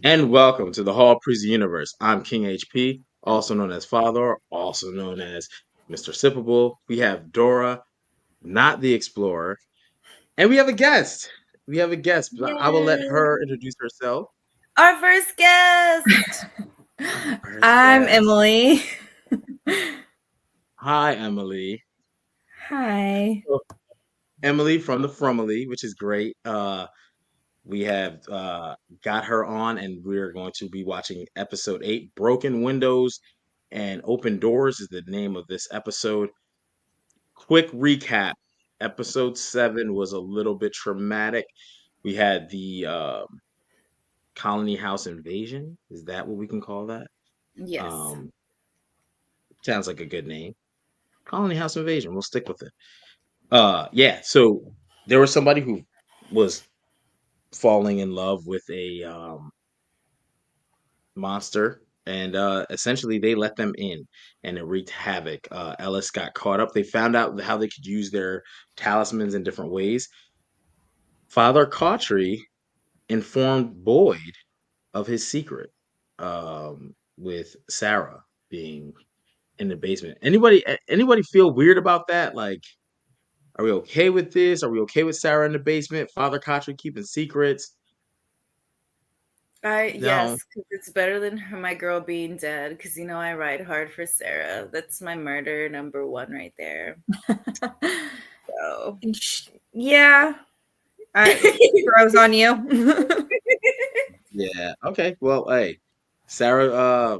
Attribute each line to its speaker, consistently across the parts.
Speaker 1: And welcome to the Hall Priest Universe. I'm King HP, also known as Father, also known as Mr. Sippable. We have Dora, not the Explorer, and we have a guest. We have a guest. I will let her
Speaker 2: Yay!
Speaker 1: introduce herself.
Speaker 2: Our first guest.
Speaker 1: First
Speaker 3: I'm
Speaker 1: guest.
Speaker 3: Emily.
Speaker 1: Hi, Emily.
Speaker 3: Hi.
Speaker 1: So, Emily from the Frumily, which is great. We have got her on, and we're going to be watching episode 8. Broken Windows and Open Doors is the name of this episode. Quick recap. Episode 7 was a little bit traumatic. We had the colony house invasion. Is that what we can call that?
Speaker 2: Yes.
Speaker 1: Um, Sounds like a good name. Colony house invasion. We'll stick with it. Yeah, so there was somebody who was falling in love with a monster, and essentially they let them in, and it wreaked havoc. Ellis got caught up. They found out how they could use their talismans in different ways. Father Khatri informed Boyd of his secret, with Sarah being in the basement. Anybody feel weird about that? Like, are we okay with this? Are we okay with Sarah in the basement? Father Khatri keeping secrets? No.
Speaker 2: Yes, because it's better than my girl being dead. Because I ride hard for Sarah. That's my murder number one right there. So.
Speaker 3: Yeah, throws on you.
Speaker 1: Yeah. Okay. Well, hey, Sarah.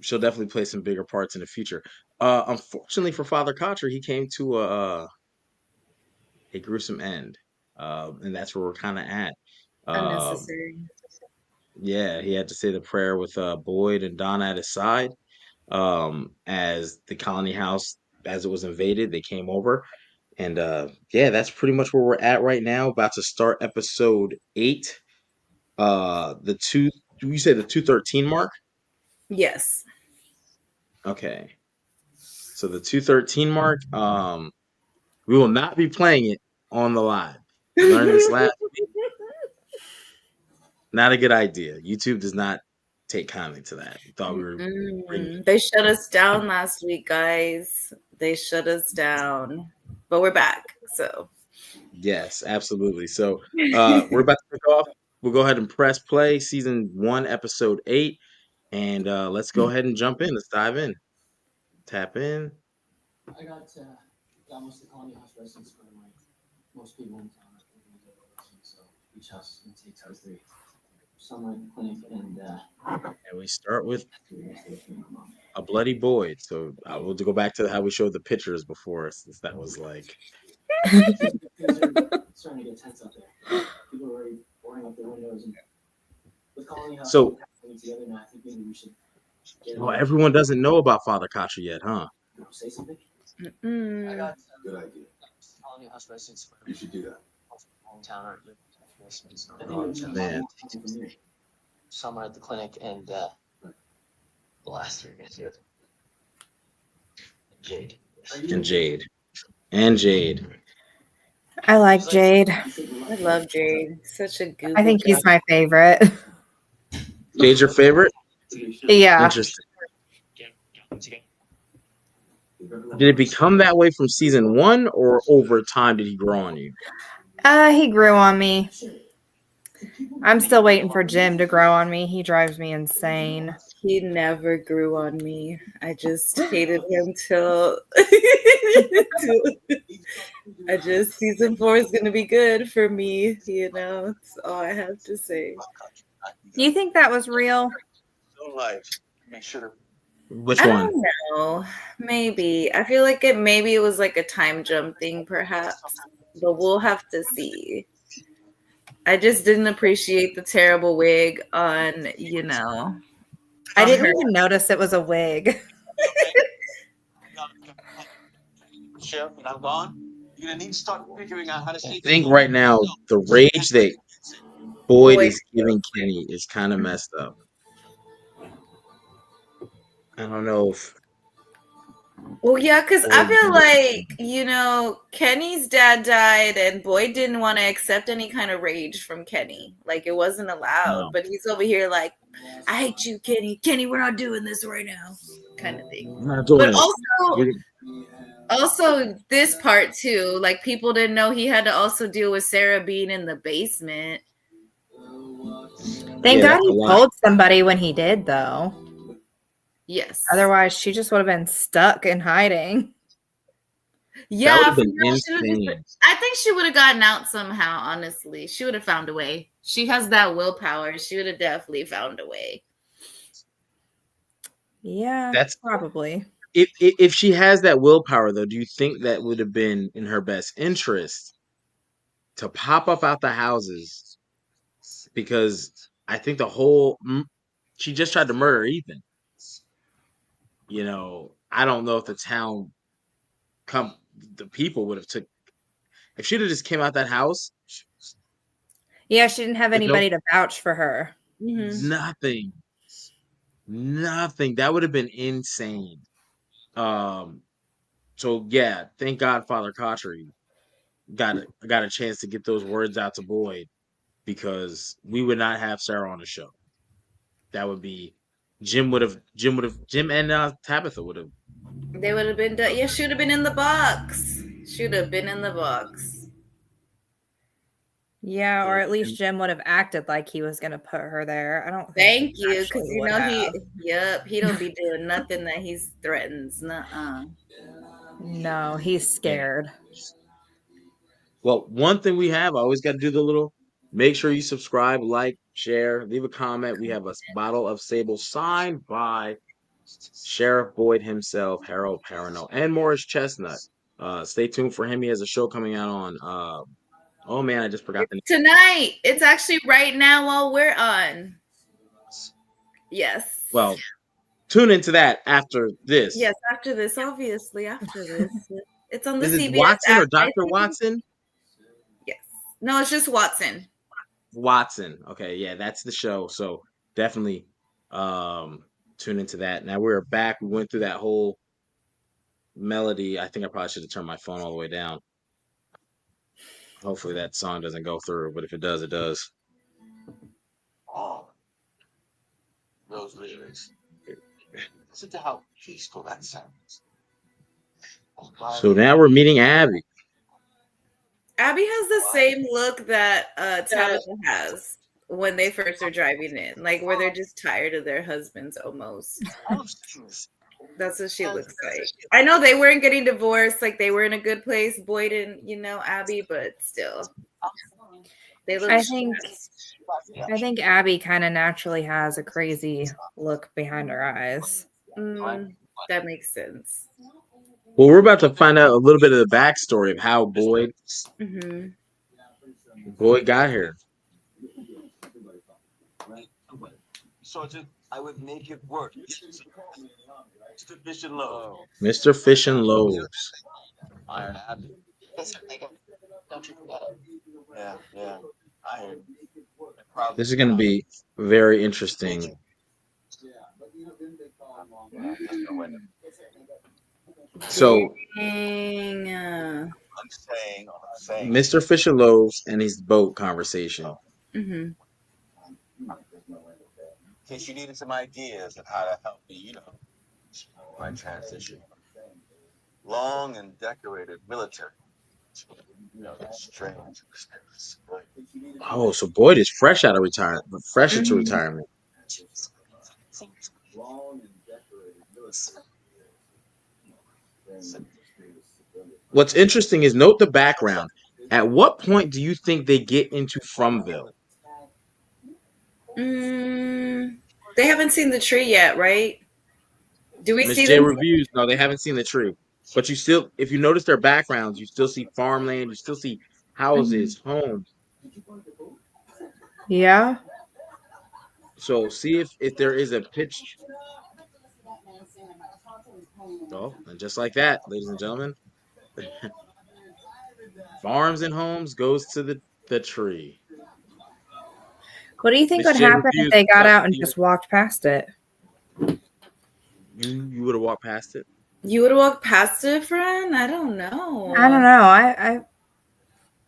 Speaker 1: She'll definitely play some bigger parts in the future. Unfortunately for Father Khatri, he came to a gruesome end, and that's where we're kind of at. Um,
Speaker 2: Unnecessary.
Speaker 1: yeah, he had to say the prayer with Boyd and Donna at his side. As the colony house, as it was invaded, they came over, and yeah, that's pretty much where we're at right now. About to start episode 8. The two, you say the 213 mark?
Speaker 2: Yes.
Speaker 1: Okay, so the 213 mark. We will not be playing it on the live. We learned this last. Not a good idea. YouTube does not take kindly to that. We thought we were bringing.
Speaker 2: They shut us down last week, guys. They shut us down. But we're back. So.
Speaker 1: Yes, absolutely. So we're about to kick off. We'll go ahead and press play, season 1, episode 8, and let's go ahead and jump in. Let's dive in. Tap in.
Speaker 4: I got most of the colony house residents for most people in town are thinking of their so each house is gonna take 2 or 3. Some are at the clinic
Speaker 1: And we start with a bloody Boyd. So we'll go back to how we showed the pictures before, since that was like.
Speaker 4: things are starting to get tense up there. People are already boarding up their windows and with colony house
Speaker 1: So,
Speaker 4: coming together now, I think maybe we should get
Speaker 1: well, everyone doesn't know about Father Khatri yet, huh?
Speaker 4: say something. I
Speaker 2: Mm.
Speaker 4: got good idea. Colony house residents. You should do that. Hometown are
Speaker 1: Man.
Speaker 4: Some are at the clinic and the last 3 are here. Jade.
Speaker 1: And Jade. And Jade.
Speaker 3: I like Jade.
Speaker 2: I love Jade. Such a goofy.
Speaker 3: I think he's my favorite.
Speaker 1: Jade's your favorite?
Speaker 3: Yeah.
Speaker 1: Interesting. Did it become that way from season 1, or over time did he grow on you?
Speaker 3: He grew on me. I'm still waiting for Jim to grow on me. He drives me insane.
Speaker 2: He never grew on me. I just hated him till season 4 is gonna be good for me, That's all I have to say.
Speaker 3: Do you think that was real?
Speaker 1: Which
Speaker 2: I
Speaker 1: one?
Speaker 2: don't know. Maybe. I feel like maybe it was like a time jump thing, perhaps. But we'll have to see. I just didn't appreciate the terrible wig on,
Speaker 3: I didn't
Speaker 2: her.
Speaker 3: even notice it was a wig.
Speaker 4: I'm gone. You're gonna need to start figuring out how to
Speaker 1: I think right now the rage that Boyd is giving Kenny is kind of messed up. I don't know if
Speaker 2: Well, yeah, because I
Speaker 1: Or
Speaker 2: feel like, Kenny's dad died and Boyd didn't want to accept any kind of rage from Kenny. Like, it wasn't allowed.
Speaker 1: no,
Speaker 2: But he's over here like, I hate you, Kenny. Kenny, we're not doing this right now. Kind of thing.
Speaker 1: I'm not doing
Speaker 2: But
Speaker 1: it.
Speaker 2: also this part too, like people didn't know he had to also deal with Sarah being in the basement.
Speaker 3: Thank
Speaker 1: Yeah,
Speaker 3: God
Speaker 1: that's a
Speaker 3: he
Speaker 1: lot.
Speaker 3: told somebody when he did, though.
Speaker 2: Yes.
Speaker 3: Otherwise, she just would have been stuck in hiding.
Speaker 1: That
Speaker 2: Yeah,
Speaker 1: would have
Speaker 2: for
Speaker 1: been
Speaker 2: real, she would've
Speaker 1: insane.
Speaker 2: I think she would have gotten out somehow, honestly. She would have found a way. She has that willpower. She would have definitely found a way.
Speaker 3: Yeah,
Speaker 1: That's
Speaker 3: probably.
Speaker 1: if she has that willpower, though. Do you think that would have been in her best interest to pop up out the houses? Because I think she just tried to murder Ethan. I don't know if come the people would have took if she'd have just came out that house
Speaker 3: Yeah, she didn't have
Speaker 1: with no
Speaker 3: anybody to vouch for her.
Speaker 2: Mm-hmm.
Speaker 1: nothing, nothing. That would have been insane. Um, so yeah, thank God Father Khatri got a chance to get those words out to Boyd because we would not have Sarah on the show. That would be Jim and Tabitha would have.
Speaker 2: They would have been done. Yeah, she would have been in the box. Should have been in the box.
Speaker 3: Yeah, or at least
Speaker 1: And
Speaker 3: Jim would have acted like he was going to put her there. I don't think
Speaker 2: Thank
Speaker 3: he
Speaker 2: you, because
Speaker 3: actually would have.
Speaker 2: he don't be doing nothing that he threatens. Nuh-uh.
Speaker 3: No, he's
Speaker 1: yeah.
Speaker 3: scared.
Speaker 1: Well, one thing we have, I always got to do the little. Make sure you subscribe, like, share, leave a comment. We have a bottle of Sable signed by Sheriff Boyd himself, Harold Perrineau, and Morris Chestnut. Stay tuned for him. He has a show coming out on. Oh man, I just forgot the name.
Speaker 2: Tonight. It's actually right now while we're on. Yes.
Speaker 1: Well, tune into that after this.
Speaker 2: Yes, after this, obviously, after this. It's on the
Speaker 1: Is it
Speaker 2: CBS
Speaker 1: Watson
Speaker 2: app.
Speaker 1: or Dr. Watson?
Speaker 2: Yes. No, it's just Watson.
Speaker 1: Watson. Okay, yeah, that's the show. So definitely tune into that. Now we're back. We went through that whole melody. I think I probably should have turned my phone all the way down. Hopefully that song doesn't go through, but if it does, it does.
Speaker 5: Oh, those lyrics. Listen to how peaceful that sounds.
Speaker 1: So now we're meeting Abby.
Speaker 2: Abby has the same look that Tabitha has when they first are driving in, like where they're just tired of their husbands almost. That's what she looks like. I know they weren't getting divorced, like they were in a good place, Boyd and Abby, but still, they look.
Speaker 3: I think Abby kind of naturally has a crazy look behind her eyes.
Speaker 2: That makes sense.
Speaker 1: Well, we're about to find out a little bit of the backstory of how Boyd got here.
Speaker 5: So I would make it work. Mr. Fish and Loaves.
Speaker 1: Mr. Fish and Loaves.
Speaker 5: Iron Abby. Don't you forget it. Yeah. Iron.
Speaker 1: This is going to be very interesting. So,
Speaker 5: I'm saying.
Speaker 1: Mr. Fish and Loaves and his boat conversation.
Speaker 5: In case you needed some ideas of how to help me, my transition. Long and decorated military. That's strange.
Speaker 1: Oh, so Boyd is fresh out of retirement, fresh into retirement. What's interesting is note the background. At what point do you think they get into Fromville?
Speaker 2: They haven't seen the tree yet, right? Do we
Speaker 1: Miss
Speaker 2: see
Speaker 1: J
Speaker 2: them?
Speaker 1: reviews? No, they haven't seen the tree. But you still, if you notice their backgrounds, you still see farmland. You still see houses, homes.
Speaker 3: Yeah.
Speaker 1: So see if there is a pitch. Oh, and just like that, ladies and gentlemen, farms and homes goes to the tree.
Speaker 3: What do you think
Speaker 1: Miss
Speaker 3: would
Speaker 1: J
Speaker 3: happen if
Speaker 1: reviews,
Speaker 3: they got
Speaker 1: what's up,
Speaker 3: out and
Speaker 1: Steven?
Speaker 3: just walked past it?
Speaker 1: You would have walked past it.
Speaker 2: You would walk past it, friend? I don't know.
Speaker 3: I don't know. I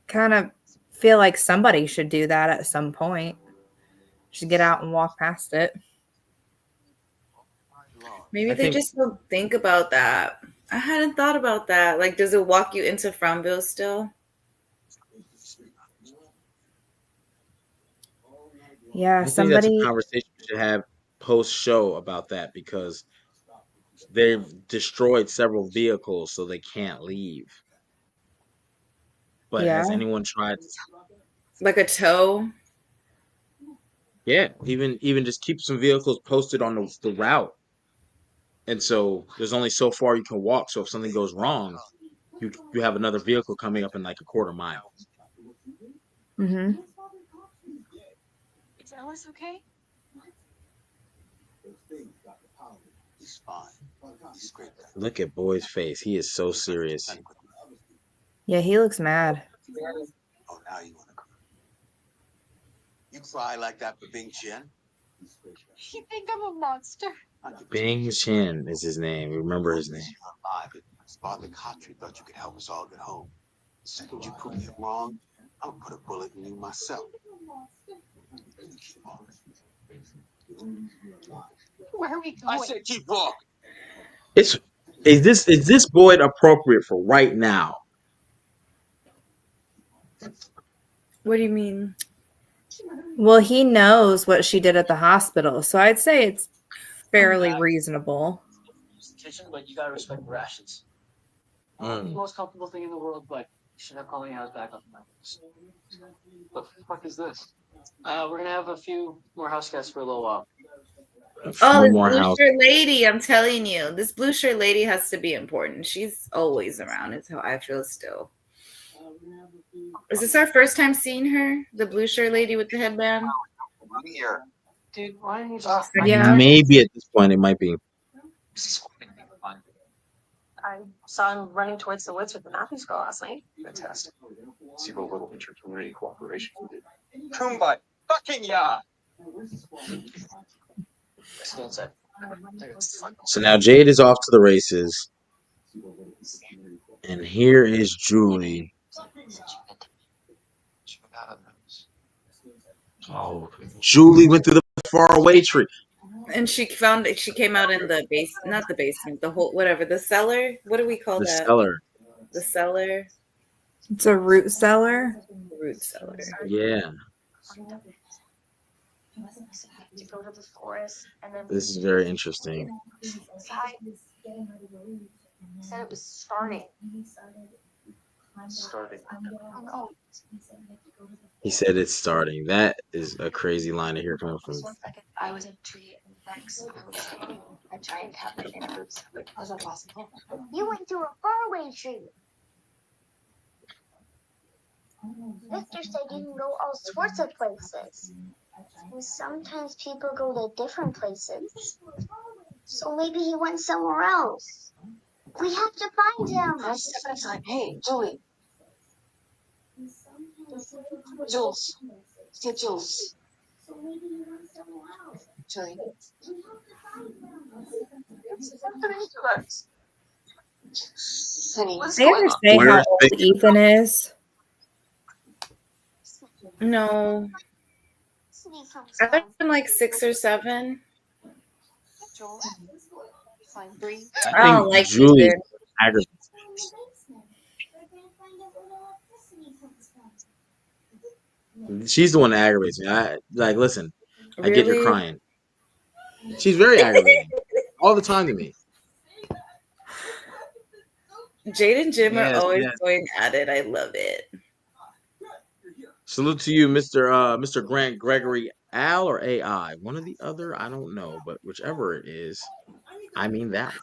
Speaker 3: kind of feel like somebody should do that at some point. Should get out and walk past it.
Speaker 2: Maybe
Speaker 1: I
Speaker 2: they
Speaker 1: think
Speaker 2: just don't think about that. I hadn't thought about that. Like, does it walk you into Fromville still?
Speaker 3: Yeah,
Speaker 1: I think that's a
Speaker 3: somebody.
Speaker 1: conversation we should have post show about that because they've destroyed several vehicles, so they can't leave. But has
Speaker 3: Yeah.
Speaker 1: anyone tried?
Speaker 2: Like a toe?
Speaker 1: Yeah, even just keep some vehicles posted on the route, and so there's only so far you can walk. So if something goes wrong, you have another vehicle coming up in like a quarter mile.
Speaker 3: Mm-hmm.
Speaker 6: Is Ellis okay?
Speaker 5: He's fine. He's great.
Speaker 1: Look at Boy's face; he is so serious.
Speaker 3: Yeah, he looks mad.
Speaker 5: Oh, now you want to cry? You cry like that for Bing Chen?
Speaker 6: You think I'm a monster?
Speaker 1: Bing Chin is his name. Remember his name.
Speaker 5: Alive. Father Khatri thought you could help us all get home. The second you prove him wrong, I'm gonna put a bullet in you myself. Keep walking.
Speaker 6: Where are we going?
Speaker 5: I said keep walking.
Speaker 1: It's is this Boyd appropriate for right now?
Speaker 2: What do you mean?
Speaker 3: Well, he knows what she did at the hospital, so I'd say it's fairly reasonable.
Speaker 4: Use the kitchen, but you gotta respect the rations.
Speaker 1: Mm.
Speaker 4: The most comfortable thing in the world, but you should have calling house back up. What the fuck is this? We're gonna have a few more house guests for a little while.
Speaker 1: A
Speaker 2: Oh,
Speaker 1: few
Speaker 2: this
Speaker 1: more
Speaker 2: blue
Speaker 1: houses.
Speaker 2: shirt lady. I'm telling you, this blue shirt lady has to be important. She's always around, is how I feel still. Is this our first time seeing her? The blue shirt lady with the headband?
Speaker 5: I'm here.
Speaker 4: Dude, why didn't you just
Speaker 3: Yeah.
Speaker 1: Maybe at this point it might be.
Speaker 6: I saw him running towards the woods with the Matthews girl last night.
Speaker 5: Fantastic. See what little intercommunity cooperation we did. Kumbaya. Fucking yeah.
Speaker 4: Still inside.
Speaker 1: So now Jade is off to the races, and here is Julie. Oh, Julie went through the faraway tree.
Speaker 2: And she came out in the base, not the basement, the whole, whatever, the cellar. What do we call
Speaker 1: The
Speaker 2: that?
Speaker 1: cellar.
Speaker 2: The cellar.
Speaker 3: It's a root cellar.
Speaker 2: Root cellar.
Speaker 1: Yeah,
Speaker 6: To go to the forest and then
Speaker 1: this is very interesting.
Speaker 6: inside. He said it was starting.
Speaker 5: Starting.
Speaker 6: I'm going.
Speaker 1: He said it's starting. That is a crazy line to hear coming from.
Speaker 6: 1 second, I was in a tree and next I was seeing a giant cabinet in a root cellar. How's that possible?
Speaker 7: You went through a faraway tree. Victor said you can go all sorts of places. And sometimes people go to different places. So maybe he went somewhere else. We have to find him.
Speaker 6: One step at a time. Hey, Julie. Jules. Say Jules. Julie. Honey, what's
Speaker 3: They
Speaker 6: going
Speaker 3: ever
Speaker 6: on?
Speaker 3: say
Speaker 1: Where
Speaker 3: how
Speaker 1: is
Speaker 3: old
Speaker 1: Vic?
Speaker 3: Ethan is?
Speaker 2: No, I've been like 6 or 7.
Speaker 6: Jules. Fine. 3.
Speaker 2: I don't like
Speaker 1: Julie
Speaker 2: Ethan.
Speaker 1: aggravates. She's the one that aggravates me. Listen. I get you're
Speaker 2: Really?
Speaker 1: crying. She's very aggravating all the time to me.
Speaker 2: Jade and Jim are
Speaker 1: Yes,
Speaker 2: always
Speaker 1: yes.
Speaker 2: going at it. I love it.
Speaker 1: Salute to you, Mr. Grant Gregory Al or AI. One or the other, I don't know, but whichever it is, I mean that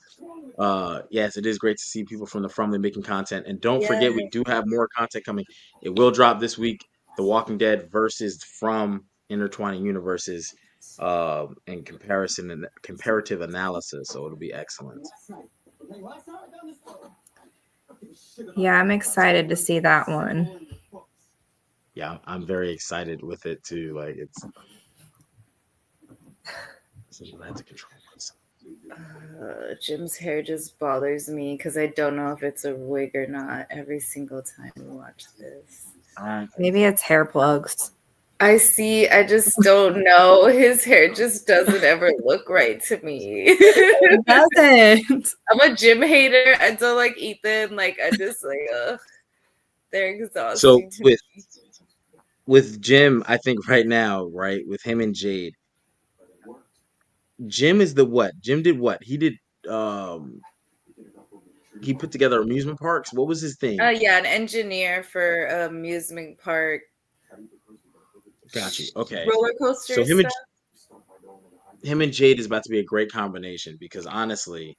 Speaker 1: one. Yes, it is great to see people from the Fromly making content. And don't
Speaker 2: Yeah.
Speaker 1: forget, we do have more content coming. It will drop this week. The Walking Dead versus From Intertwining Universes in comparison and comparative analysis. So it'll be excellent.
Speaker 3: Yeah, I'm excited to see that one.
Speaker 1: Yeah, I'm very excited with it too. Like I had to control myself.
Speaker 2: Jim's hair just bothers me because I don't know if it's a wig or not every single time we watch this.
Speaker 3: Maybe it's hair plugs.
Speaker 2: I just don't know. His hair just doesn't ever look right to me.
Speaker 3: It doesn't.
Speaker 2: I'm a Jim hater. I don't like Ethan. Like, I just like, ugh, they're
Speaker 1: So
Speaker 2: exhausting to
Speaker 1: with
Speaker 2: me.
Speaker 1: Jim, I think right now, right, with him and Jade, Jim is the what? Jim did what? Um he put together amusement parks. What was his thing?
Speaker 2: Yeah, an engineer for amusement park,
Speaker 1: Got you. Okay.
Speaker 2: roller
Speaker 1: So
Speaker 2: coaster stuff.
Speaker 1: him and Jade is about to be a great combination because honestly,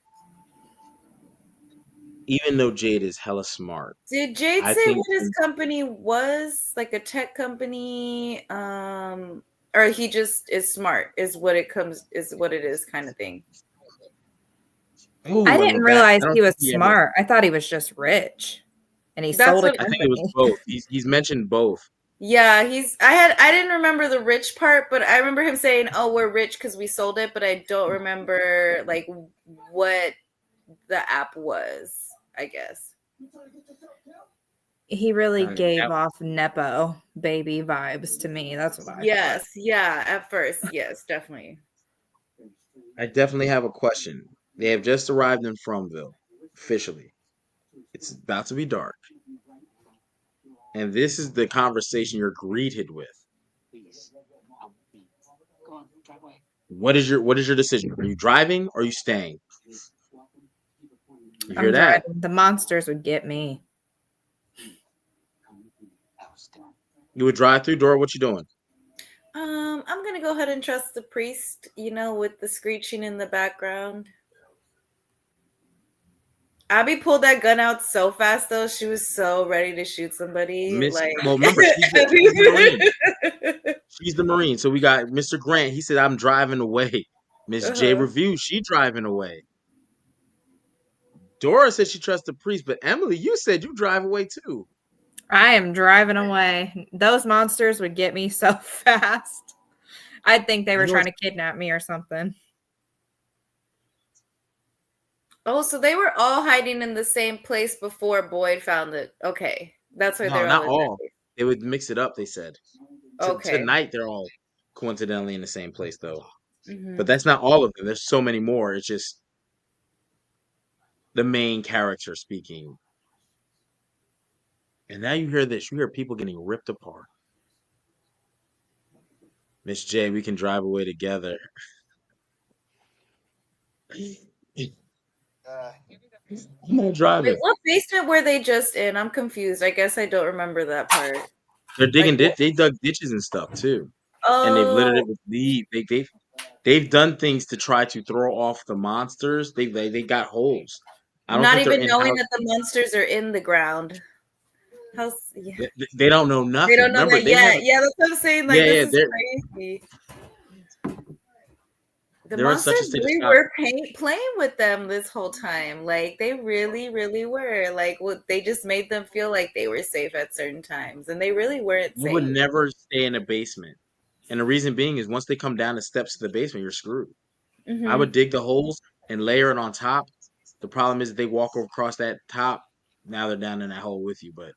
Speaker 1: even though Jade is hella smart,
Speaker 2: Did Jade
Speaker 1: I
Speaker 2: say
Speaker 1: think
Speaker 2: what his company was? Like a tech company? Or he just is smart, is what it is kind of thing.
Speaker 3: I
Speaker 1: ooh,
Speaker 3: didn't
Speaker 1: that
Speaker 3: realize
Speaker 1: I don't
Speaker 3: he was
Speaker 1: think he ever
Speaker 3: smart. I thought he was just rich and he
Speaker 2: That's
Speaker 3: sold a
Speaker 2: what
Speaker 1: I think it was
Speaker 3: company.
Speaker 1: both. He's mentioned both.
Speaker 2: Yeah, I didn't remember the rich part, but I remember him saying, "Oh, we're rich because we sold it," but I don't remember like what the app was, I guess.
Speaker 3: He really gave
Speaker 1: That
Speaker 3: off Nepo baby vibes to me. That's what I thought.
Speaker 2: Yes, yeah, at first, yes, definitely.
Speaker 1: I definitely have a question. They have just arrived in Fromville, officially. It's about to be dark, and this is the conversation you're greeted with. What is your decision? Are you driving or are you staying? You hear
Speaker 3: I'm
Speaker 1: that?
Speaker 3: driving. The monsters would get me.
Speaker 1: You would drive through door. What you doing?
Speaker 2: I'm gonna go ahead and trust the priest, with the screeching in the background. Abby pulled that gun out so fast though. She was so ready to shoot somebody.
Speaker 1: Miss.
Speaker 2: Like
Speaker 1: Well, remember she's the Marine. She's the Marine. So we got Mr. Grant. He said, "I'm driving away." Miss J
Speaker 2: uh-huh.
Speaker 1: Review. She driving away. Dora said she trusts the priest, but Emily, you said you drive away too.
Speaker 3: I am driving away. Those monsters would get me so fast. I'd think they
Speaker 1: You
Speaker 3: were
Speaker 1: know,
Speaker 3: trying to kidnap me or something.
Speaker 2: Oh, so they were all hiding in the same place before Boyd found it. Okay. That's why
Speaker 1: no,
Speaker 2: they're all
Speaker 1: not
Speaker 2: in that
Speaker 1: all.
Speaker 2: place.
Speaker 1: They would mix it up. They said
Speaker 2: Okay.
Speaker 1: tonight they're all coincidentally in the same place though. But
Speaker 2: Hmm.
Speaker 1: that's not all of them. There's so many more. It's just the main character speaking. And now you hear this. You hear people getting ripped apart. Miss J, we can drive away together. I'm not
Speaker 2: Wait,
Speaker 1: driving.
Speaker 2: what basement were they just in? I'm confused. I guess I don't remember that part.
Speaker 1: They're
Speaker 2: Like,
Speaker 1: digging They dug ditches and stuff too. And they've littered
Speaker 2: oh,
Speaker 1: it with leaves. They've done things to try to throw off the monsters. They got holes. I don't
Speaker 2: not
Speaker 1: think they're
Speaker 2: even
Speaker 1: in
Speaker 2: knowing
Speaker 1: house.
Speaker 2: that the monsters are in the ground. Yeah.
Speaker 1: They don't know
Speaker 2: They
Speaker 1: nothing.
Speaker 2: don't know
Speaker 1: Remember,
Speaker 2: that
Speaker 1: they have
Speaker 2: yet. Yeah, that's what I'm saying. Like, this
Speaker 1: yeah,
Speaker 2: is crazy. The
Speaker 1: they're in such a
Speaker 2: monsters
Speaker 1: state of
Speaker 2: really
Speaker 1: shock.
Speaker 2: were playing with them this whole time. Like, they really, really were. Like, they just made them feel like they were safe at certain times, and they really weren't
Speaker 1: You would
Speaker 2: safe.
Speaker 1: never stay in a basement. And the reason being is once they come down the steps to the basement, you're screwed. I
Speaker 2: Hmm.
Speaker 1: would dig the holes and layer it on top. The problem is they walk across that top. Now they're down in that hole with you. But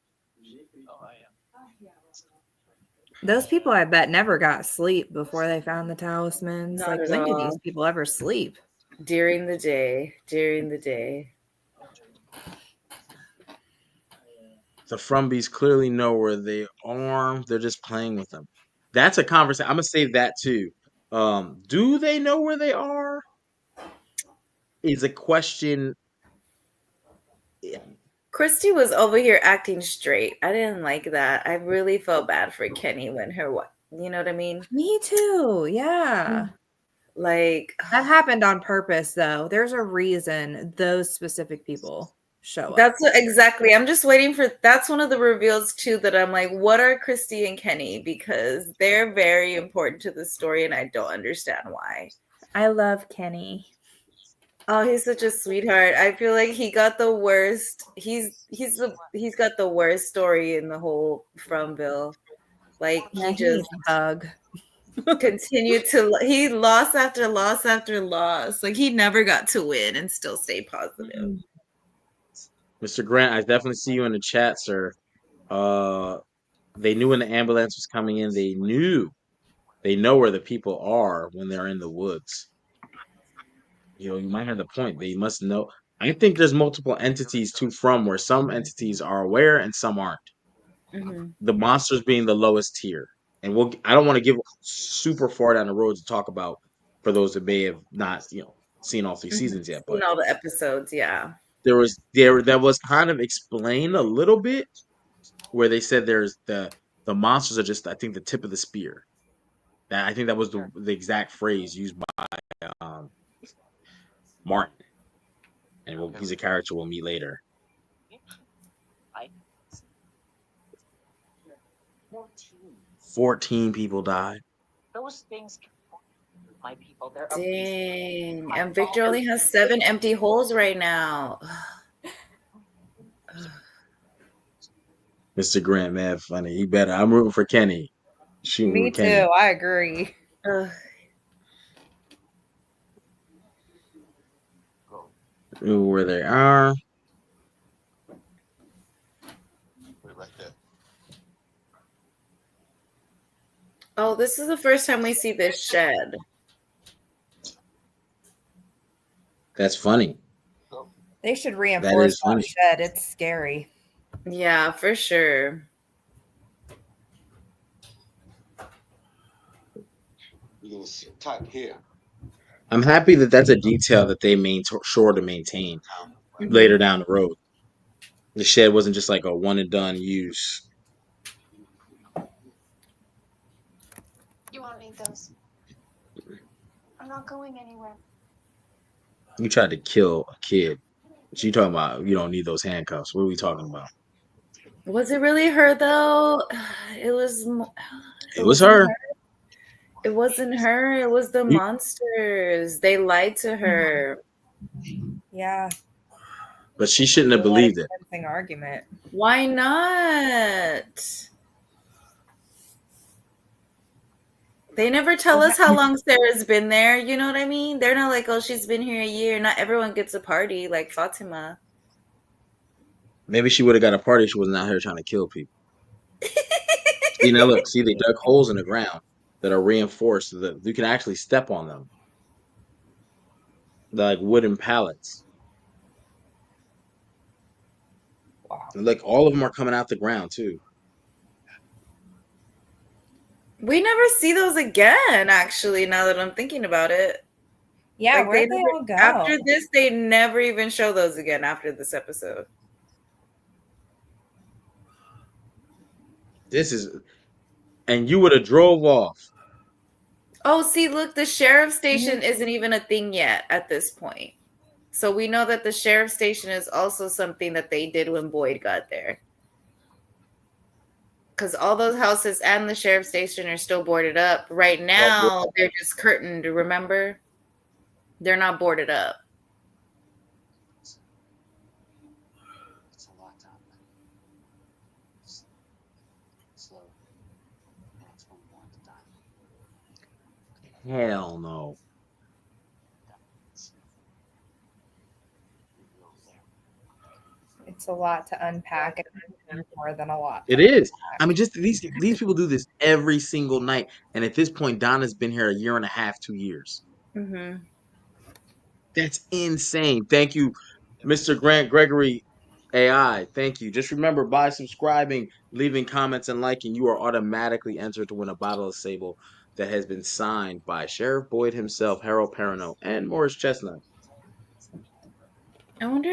Speaker 3: Those people, I bet, never got sleep before they found the talismans.
Speaker 2: Not
Speaker 3: Like,
Speaker 2: at
Speaker 3: when do these
Speaker 2: all.
Speaker 3: people ever sleep?
Speaker 2: During the day. During the day.
Speaker 1: the Frumbies clearly know where they are. They're just playing with them. That's a conversation. I'm gonna say that too. Do they know where they are? Is a question. Yeah.
Speaker 2: Christy was over here acting straight. I didn't like that. I really felt bad for Kenny when you know what I mean?
Speaker 3: Me too. Yeah.
Speaker 2: Like,
Speaker 3: That happened on purpose, though. There's a reason those specific people show up.
Speaker 2: exactly. I'm just waiting for that's one of the reveals too that I'm like, what are Christy and Kenny? Because they're very important to the story and I don't understand why.
Speaker 3: I love Kenny.
Speaker 2: Oh, he's such a sweetheart. I feel like he got the worst. He's got the worst story in the whole Fromville. Like
Speaker 3: Yeah,
Speaker 2: he
Speaker 3: he needs
Speaker 2: just
Speaker 3: a hug.
Speaker 2: continued to he lost after loss after loss. Like he never got to win and still stay positive.
Speaker 1: Mr. Grant, I definitely see you in the chat, sir. Uh, they knew when the ambulance was coming in. They know where the people are when they're in the woods. You might have the point. They must know. I think there's multiple entities to from where some entities are aware and some aren't.
Speaker 2: Mm-hmm.
Speaker 1: The monsters being the lowest tier. And I don't want to give super far down the road to talk about for those that may have not, seen all 3 seasons yet,
Speaker 2: Seen
Speaker 1: but
Speaker 2: all the episodes, yeah.
Speaker 1: that was kind of explained a little bit where they said there's the monsters are just, I think, the tip of the spear. That I think that was the exact phrase used by um, Martin, and he's a character we'll meet later. 14 people died.
Speaker 6: Those things can my people. They're
Speaker 2: Dang. And Victor only has 7 empty holes right now.
Speaker 1: Mr. Grant, man, funny. He better. I'm rooting for Kenny. Shooting
Speaker 3: Me
Speaker 1: with Kenny.
Speaker 3: too. I agree.
Speaker 1: Ooh, where they are.
Speaker 5: Right there.
Speaker 2: Oh, this is the first time we see this shed.
Speaker 1: That's funny.
Speaker 3: They should
Speaker 1: That
Speaker 3: reinforce
Speaker 1: is funny.
Speaker 3: that shed. It's scary.
Speaker 2: Yeah, for sure.
Speaker 5: You're gonna sit tight here.
Speaker 1: I'm happy that that's a detail that they sure to maintain later down the road. The shed wasn't just like a one and done use.
Speaker 7: You won't need those. I'm not going anywhere.
Speaker 1: You tried to kill a kid. She talking about you don't need those handcuffs. What are we talking about?
Speaker 2: Was it really her though? It
Speaker 1: It was her.
Speaker 2: It wasn't her. It was the monsters. They lied to her.
Speaker 3: Yeah.
Speaker 1: But she shouldn't have believed it.
Speaker 3: Convincing argument.
Speaker 2: Why not? They never tell us how long Sarah's been there. You know what I mean? They're not like, oh, she's been here a year. Not everyone gets a party like Fatima.
Speaker 1: Maybe she would have got a party. She wasn't out here trying to kill people. See, now look. See, they dug holes in the ground that are reinforced so that you can actually step on them. They're like wooden pallets.
Speaker 3: Wow.
Speaker 1: And like all of them are coming out the ground too.
Speaker 2: We never see those again, actually, now that I'm thinking about it.
Speaker 3: Yeah,
Speaker 2: Like
Speaker 3: where'd they all go?
Speaker 2: after this, they never even show those again after this episode.
Speaker 1: And you would have drove off.
Speaker 2: Oh, see, look, the sheriff station isn't even a thing yet at this point. So we know that the sheriff station is also something that they did when Boyd got there. Because all those houses and the sheriff station are still boarded up. Right now, they're just curtained, remember? They're not boarded up.
Speaker 5: It's a lot down there. Slow. That's when we want to die.
Speaker 1: Hell no.
Speaker 3: It's a lot to unpack. It's more than a lot.
Speaker 1: It is. I mean, just these people do this every single night. And at this point, Donna's been here a year and a half, 2 years.
Speaker 2: Mm-hmm.
Speaker 1: That's insane. Thank you, Mr. Grant Gregory AI. Thank you. Just remember, by subscribing, leaving comments, and liking, you are automatically entered to win a bottle of Sable that has been signed by Sheriff Boyd himself, Harold Perrineau, and Morris Chestnut.
Speaker 2: I wonder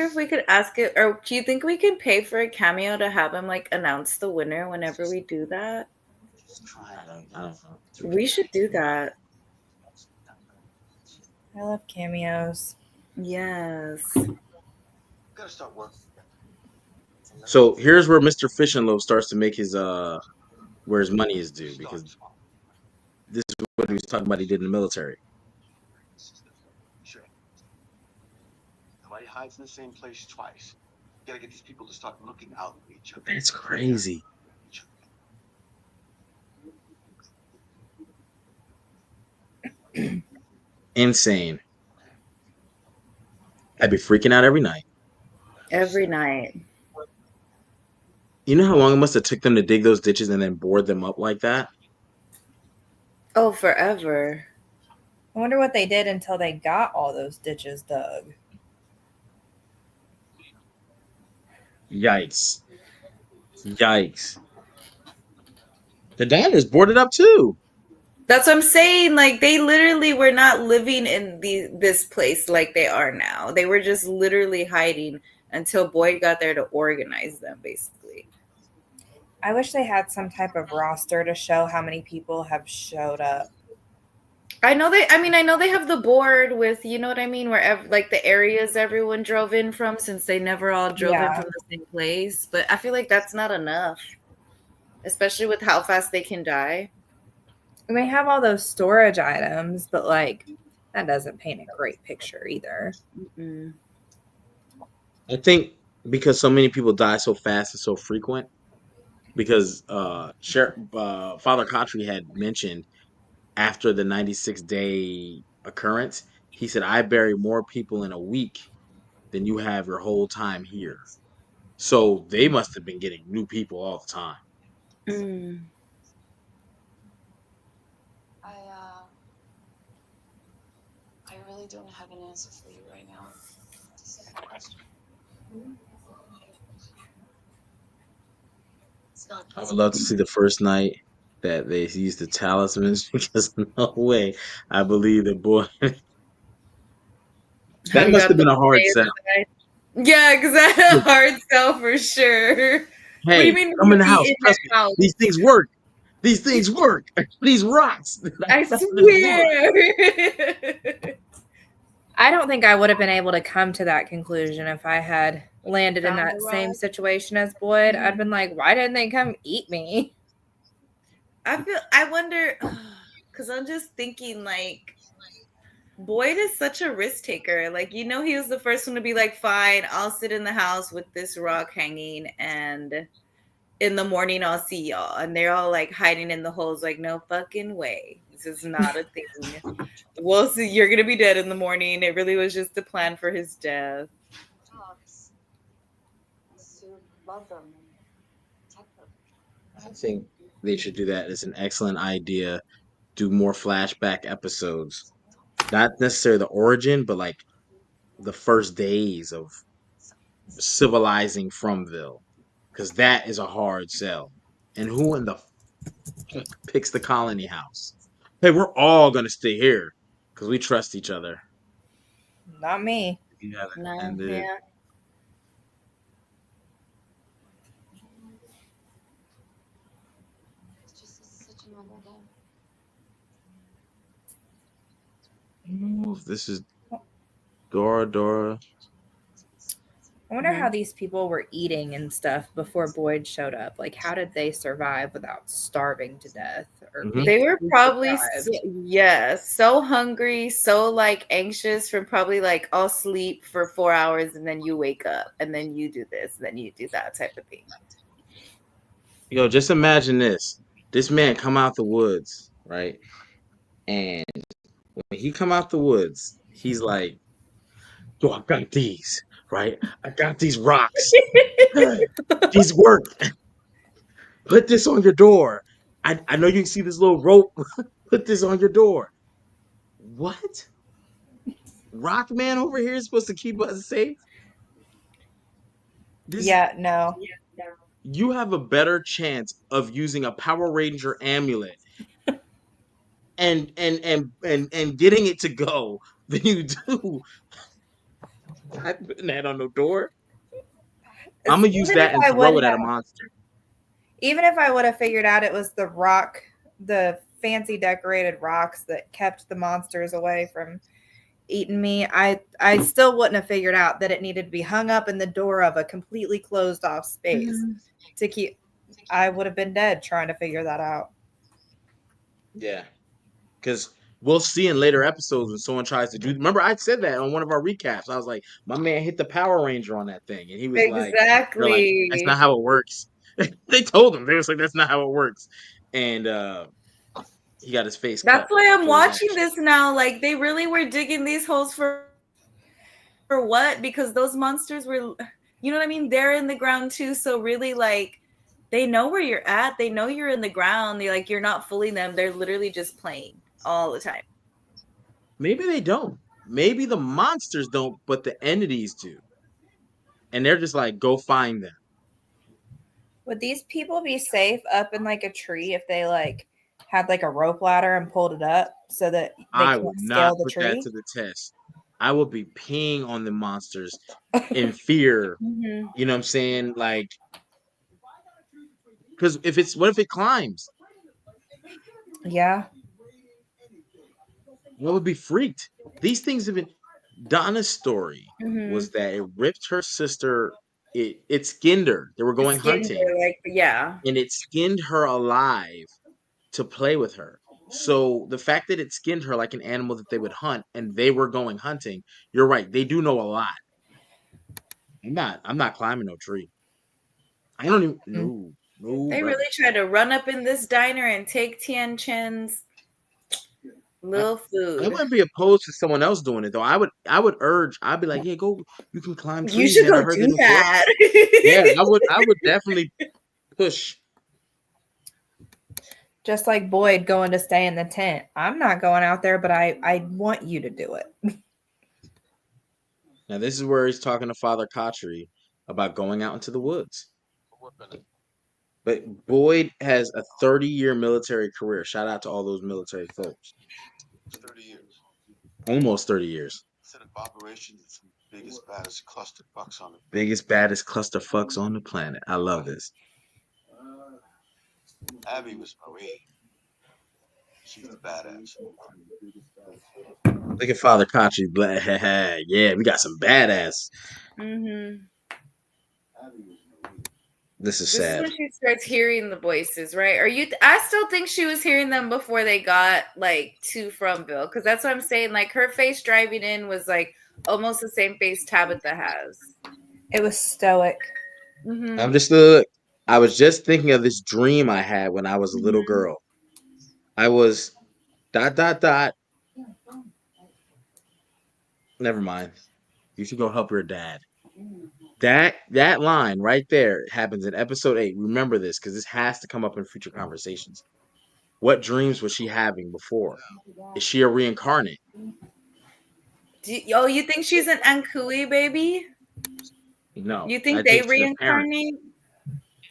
Speaker 2: if we could ask it, or do you think we could pay for a cameo to have him like announce the winner whenever we do that?
Speaker 1: I don't know.
Speaker 2: We should do that.
Speaker 3: I love cameos.
Speaker 2: Yes.
Speaker 5: Gotta start working.
Speaker 1: So here's where Mr. Fish and Loaf starts to make his where his money is due, because this is what he was talking about he did in the military.
Speaker 5: Sure. Nobody hides in the same place twice. You gotta get these people to start looking out for each other.
Speaker 1: That's crazy. Insane. I'd be freaking out every night.
Speaker 2: Every night.
Speaker 1: You know how long it must have took them to dig those ditches and then board them up like that?
Speaker 2: Oh, forever.
Speaker 3: I wonder what they did until they got all those ditches dug.
Speaker 1: Yikes. Yikes. The diners boarded up too.
Speaker 2: That's what I'm saying. Like they literally were not living in this place like they are now. They were just literally hiding until Boyd got there to organize them, basically.
Speaker 3: I wish they had some type of roster to show how many people have showed up.
Speaker 2: I know they have the board with, you know what I mean, where like the areas everyone drove in from, since they never all drove in from the same place. But I feel like that's not enough, especially with how fast they can die.
Speaker 3: And they have all those storage items, but like that doesn't paint a great picture either.
Speaker 2: Mm-mm.
Speaker 1: I think because so many people die so fast and so frequent, because Father Khatri had mentioned after the 96-day occurrence, he said, I bury more people in a week than you have your whole time here. So they must have been getting new people all the time.
Speaker 2: Mm.
Speaker 6: I really don't have an answer for you right now. It's a sad question. It's not
Speaker 1: I would love to see the first night that they used the talismans because no way I believe that boy. That
Speaker 2: I
Speaker 1: must
Speaker 2: got
Speaker 1: have
Speaker 2: the
Speaker 1: been a hard
Speaker 2: boy
Speaker 1: sell.
Speaker 2: inside. Yeah, because I had a hard sell for sure. What do you
Speaker 1: Hey,
Speaker 2: mean
Speaker 1: come
Speaker 2: we're
Speaker 1: in the
Speaker 2: gonna be
Speaker 1: house.
Speaker 2: in
Speaker 1: Trust me.
Speaker 2: the house?
Speaker 1: These things work. These things work. These rocks that I
Speaker 2: I
Speaker 1: found in the woods.
Speaker 2: swear.
Speaker 3: I don't think I would have been able to come to that conclusion if I had landed in
Speaker 2: Found
Speaker 3: that
Speaker 2: the
Speaker 3: same
Speaker 2: rock.
Speaker 3: situation as Boyd. I'd been like, why didn't they come eat me?
Speaker 2: I wonder, because I'm just thinking, like, Boyd is such a risk taker. Like, you know, he was the first one to be like, fine, I'll sit in the house with this rock hanging, and in the morning I'll see y'all. And they're all like hiding in the holes, like, no fucking way. This is not a thing. We'll see. You're going to be dead in the morning. It really was just a plan for his death.
Speaker 6: dogs. To love them and protect them.
Speaker 1: I think they should do that. It's an excellent idea. Do more flashback episodes. Not necessarily the origin, but like the first days of civilizing Fromville. Because that is a hard sell. And who in the fuck picks the colony house? Hey, we're all going to stay here because we trust each other.
Speaker 3: Not me.
Speaker 1: Yeah,
Speaker 2: No,
Speaker 1: and
Speaker 2: yeah.
Speaker 6: It's just such a normal day.
Speaker 1: this is Dora.
Speaker 3: I wonder how these people were eating and stuff before Boyd showed up. Like, how did they survive without starving to death? Or
Speaker 1: Mhm.
Speaker 2: They were probably
Speaker 3: deprived?
Speaker 2: so hungry, so like anxious from probably like I'll sleep for 4 hours and then you wake up and then you do this, then you do that type of thing.
Speaker 1: Yo, just imagine this. This man come out the woods, right? And when he come out the woods, he's like, yo, I got these, right? I got these rocks. These work. Put this on your door. I know you can see this little rope. Put this on your door. What? Rockman over here is supposed to keep us safe?
Speaker 3: Yeah, no.
Speaker 1: You have a better chance of using a Power Ranger amulet and getting it to go than you do. I putting that on the door. I'm gonna use
Speaker 3: Even if
Speaker 1: that and
Speaker 3: I would
Speaker 1: throw it at a
Speaker 3: have,
Speaker 1: monster.
Speaker 3: even if I would have figured out it was the rock, the fancy decorated rocks that kept the monsters away from eating me, I still wouldn't have figured out that it needed to be hung up in the door of a completely closed off space to keep. I would have been dead trying to figure that out.
Speaker 1: Yeah, because we'll see in later episodes when someone tries to do. Remember, I said that on one of our recaps. I was like, my man hit the Power Ranger on that thing, and he was like, "They're like, that's not
Speaker 2: Exactly.
Speaker 1: how it works." They told him they was like, "That's not how it works," and He got his face cut
Speaker 2: That's why I'm
Speaker 1: for his
Speaker 2: watching
Speaker 1: action.
Speaker 2: this now. Like they really were digging these holes for what? Because those monsters were, you know what I mean? They're in the ground too. So really, like, they know where you're at. They know you're in the ground. They're like, you're not fooling them. They're literally just playing all the time.
Speaker 1: Maybe they don't. Maybe the monsters don't, but the entities do. And they're just like, go find them.
Speaker 3: Would these people be safe up in like a tree if they like had like a rope ladder and pulled it up so that they
Speaker 1: I would
Speaker 3: can't
Speaker 1: not
Speaker 3: scale the
Speaker 1: put that
Speaker 3: tree?
Speaker 1: to the test. I would be peeing on the monsters in fear.
Speaker 3: Mm-hmm.
Speaker 1: You know what I'm saying? Like, because if it's, what if it climbs?
Speaker 3: Yeah.
Speaker 1: I would be freaked. These things have been. Donna's story
Speaker 3: Mm-hmm.
Speaker 1: was that it ripped her sister. It skinned her. They were
Speaker 2: The
Speaker 1: going
Speaker 2: skins
Speaker 1: hunting,
Speaker 2: are like, yeah.
Speaker 1: and it skinned her alive to play with her. So the fact that it skinned her like an animal that they would hunt, and they were going hunting. You're right. They do know a lot. I'm not climbing no tree. I don't even. No,
Speaker 2: They
Speaker 1: brother.
Speaker 2: really tried to run up in this diner and take Tian Chen's
Speaker 1: I,
Speaker 2: little
Speaker 1: I
Speaker 2: food.
Speaker 1: wouldn't be opposed to someone else doing it though. I would urge. I'd be like, yeah, go. You can climb
Speaker 2: You
Speaker 1: trees,
Speaker 2: should
Speaker 1: man. I
Speaker 2: go
Speaker 1: heard
Speaker 2: do
Speaker 1: that in books.
Speaker 2: that.
Speaker 1: Yeah, I would definitely push.
Speaker 3: Just like Boyd going to stay in the tent. I'm not going out there, but I want you to do it.
Speaker 1: Now this is where he's talking to Father Khatri about going out into the woods. But Boyd has a 30-year military career. Shout out to all those military folks.
Speaker 5: It's 30 years.
Speaker 1: Almost 30 years.
Speaker 5: Set up operations at some biggest, baddest cluster fucks on the
Speaker 1: Biggest, baddest cluster fucks on the planet. I love this.
Speaker 5: Abby was Marine. She's the badass.
Speaker 1: Look at Father Khatri. Yeah, we got some badass.
Speaker 2: Mm-hmm.
Speaker 1: This is
Speaker 2: This is
Speaker 1: sad.
Speaker 2: when she starts hearing the voices, right? I still think she was hearing them before they got like to Fromville, because that's what I'm saying. Like her face driving in was like almost the same face Tabitha has.
Speaker 3: It was stoic.
Speaker 1: I'm
Speaker 2: Mm-hmm.
Speaker 1: just I was just thinking of this dream I had when I was a little
Speaker 2: Mm-hmm.
Speaker 1: girl. I was dot dot dot. Never mind. You should go help your dad. That line right there happens in episode 8. Remember this because this has to come up in future conversations. What dreams was she having before? Is she a reincarnate?
Speaker 2: Oh, you think she's an Ankui baby?
Speaker 1: No,
Speaker 2: You
Speaker 1: I
Speaker 2: think they
Speaker 1: think she's a parent.
Speaker 2: reincarnate?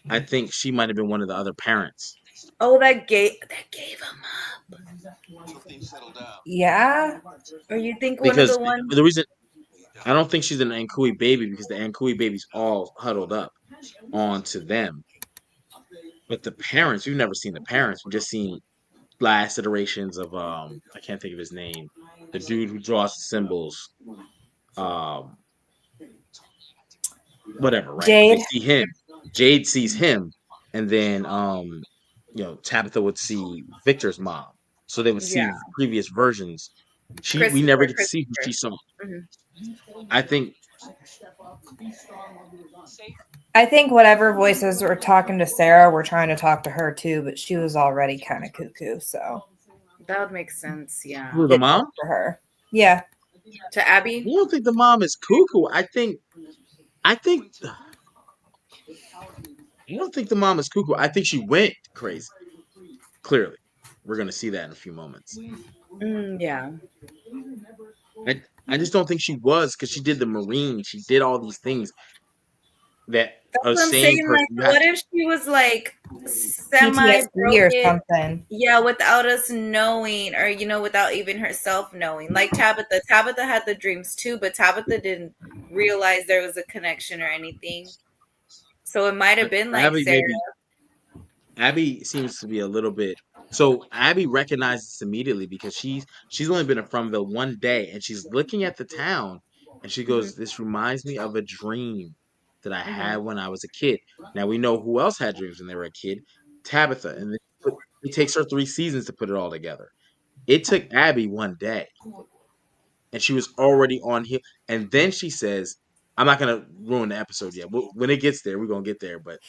Speaker 1: I think she might have been one of the other parents.
Speaker 2: Oh, that gave him up.
Speaker 5: Until things settle down.
Speaker 3: Yeah.
Speaker 2: Or you think one of
Speaker 1: Because
Speaker 2: the ones?
Speaker 1: the reason I don't think she's an Ankui baby because the Ankui babies all huddled up onto them. But the parents, we've never seen the parents. We've just seen last iterations of I can't think of his name. The dude who draws the symbols. Um Whatever, right? They
Speaker 3: Jade.
Speaker 1: see him. Jade sees him, and then Tabitha would see Victor's mom. So they would
Speaker 2: Yeah,
Speaker 1: see previous versions. We never
Speaker 2: Christopher.
Speaker 1: get to see who she
Speaker 2: Christopher.
Speaker 1: saw.
Speaker 2: Mhm.
Speaker 1: I think
Speaker 3: I think whatever voices were talking to Sarah were trying to talk to her too, but she was already kind of cuckoo, so
Speaker 2: That would make sense. Yeah.
Speaker 1: who the
Speaker 3: didn't
Speaker 1: mom.
Speaker 3: work for her. Yeah.
Speaker 2: To Abby.
Speaker 1: I don't think the mom is cuckoo. I think I don't think the mom is cuckoo. I think she went crazy. Clearly, we're gonna see that in a few moments.
Speaker 2: Yeah.
Speaker 1: I just don't think she was because she did the Marine. She did all these things that
Speaker 2: That's
Speaker 1: a
Speaker 2: what I'm
Speaker 1: sane
Speaker 2: saying.
Speaker 1: person
Speaker 2: Like,
Speaker 1: you have
Speaker 2: what
Speaker 1: to.
Speaker 2: if she was like semi
Speaker 3: PTSD or
Speaker 2: broken?
Speaker 3: something.
Speaker 2: Yeah, without us knowing, or without even herself knowing. Like Tabitha. Tabitha had the dreams too, but Tabitha didn't realize there was a connection or anything. So it might have been like
Speaker 1: Abby
Speaker 2: Sarah.
Speaker 1: maybe Abby seems to be a little bit. So Abby recognizes this immediately because she's only been in Fromville one day, and she's looking at the town, and she
Speaker 2: Hmm.
Speaker 1: goes, "This reminds me of a dream that I
Speaker 2: Hmm.
Speaker 1: had when I was a kid." Now we know who else had dreams when they were a kid, Tabitha, and it takes her 3 seasons to put it all together. It took Abby one day, and she was already on here. And then she says, "I'm not gonna ruin the episode yet. When it gets there, we're gonna get there." But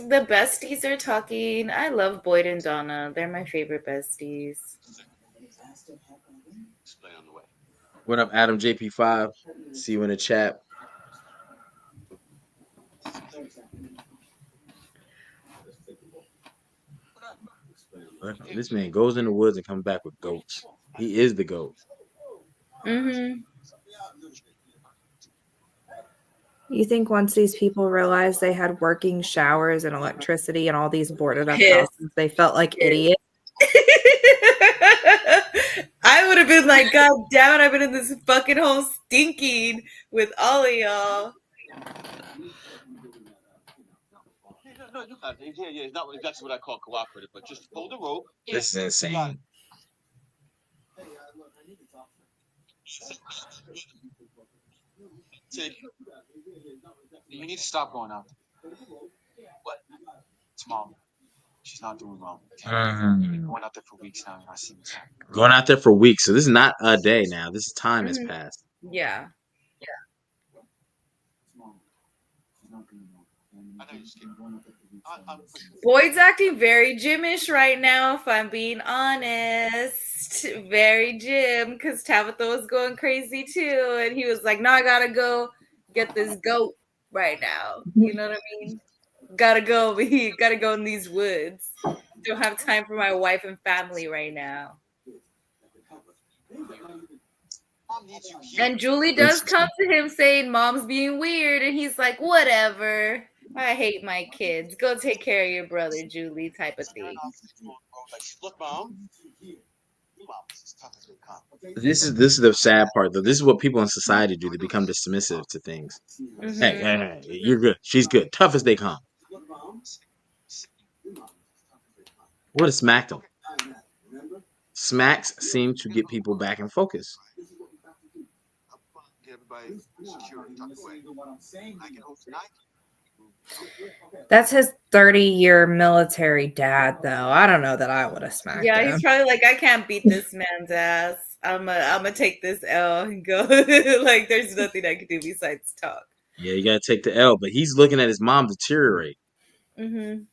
Speaker 2: The besties are talking. I love Boyd and Donna. They're my favorite besties.
Speaker 5: Explain on the way.
Speaker 1: What up, Adam JP5? See you in the chat. This man goes in the woods and comes back with goats. He is the goat.
Speaker 2: Mm-hmm.
Speaker 3: You think once these people realized they had working showers and electricity and all these boarded up
Speaker 2: Pissed.
Speaker 3: houses, they felt like idiots?
Speaker 2: I would have been like, God damn it, I've been in this fucking hole stinking with all of y'all.
Speaker 5: No, you got it. Yeah, it's not exactly what I call cooperative, but just hold the rope.
Speaker 1: This is insane.
Speaker 4: Take. You need to stop going out. What? It's Mom. She's not doing well. Going out there for weeks now. I see what's happening.
Speaker 1: Going out there for weeks. So this is not a day now. This is time has
Speaker 2: Mhm.
Speaker 1: passed.
Speaker 2: Yeah.
Speaker 5: I know you're scared. I'm pushing.
Speaker 2: Boyd's acting very gymish right now, if I'm being honest. Very gym, because Tabitha was going crazy too. And he was like, no, I gotta go get this goat right now. You know what I mean? Gotta go over here. Gotta go in these woods. Don't have time for my wife and family right now.
Speaker 5: Mom needs you here.
Speaker 2: And Julie does come to him saying, Mom's being weird. And he's like, whatever. I hate my kids. Go take care of your brother, Julie, type of thing.
Speaker 5: Like, look, Mom. Mom, this is tough as they come.
Speaker 1: This is the sad part though. This is what people in society do. They become dismissive to things.
Speaker 2: Mhm.
Speaker 1: Hey, you're good. She's good. Tough as they come. What has smacked them? Smacks seem to get people back in focus.
Speaker 5: Get everybody secure and tucked away. I get home tonight.
Speaker 3: That's his 30-year military dad, though. I don't know that I would have smacked
Speaker 2: Yeah,
Speaker 3: him.
Speaker 2: he's probably like, I can't beat this man's ass. I'm gonna take this L and go. Like, there's nothing I can do besides talk.
Speaker 1: Yeah, you gotta take the L, but he's looking at his mom deteriorate.
Speaker 2: Mm-hmm.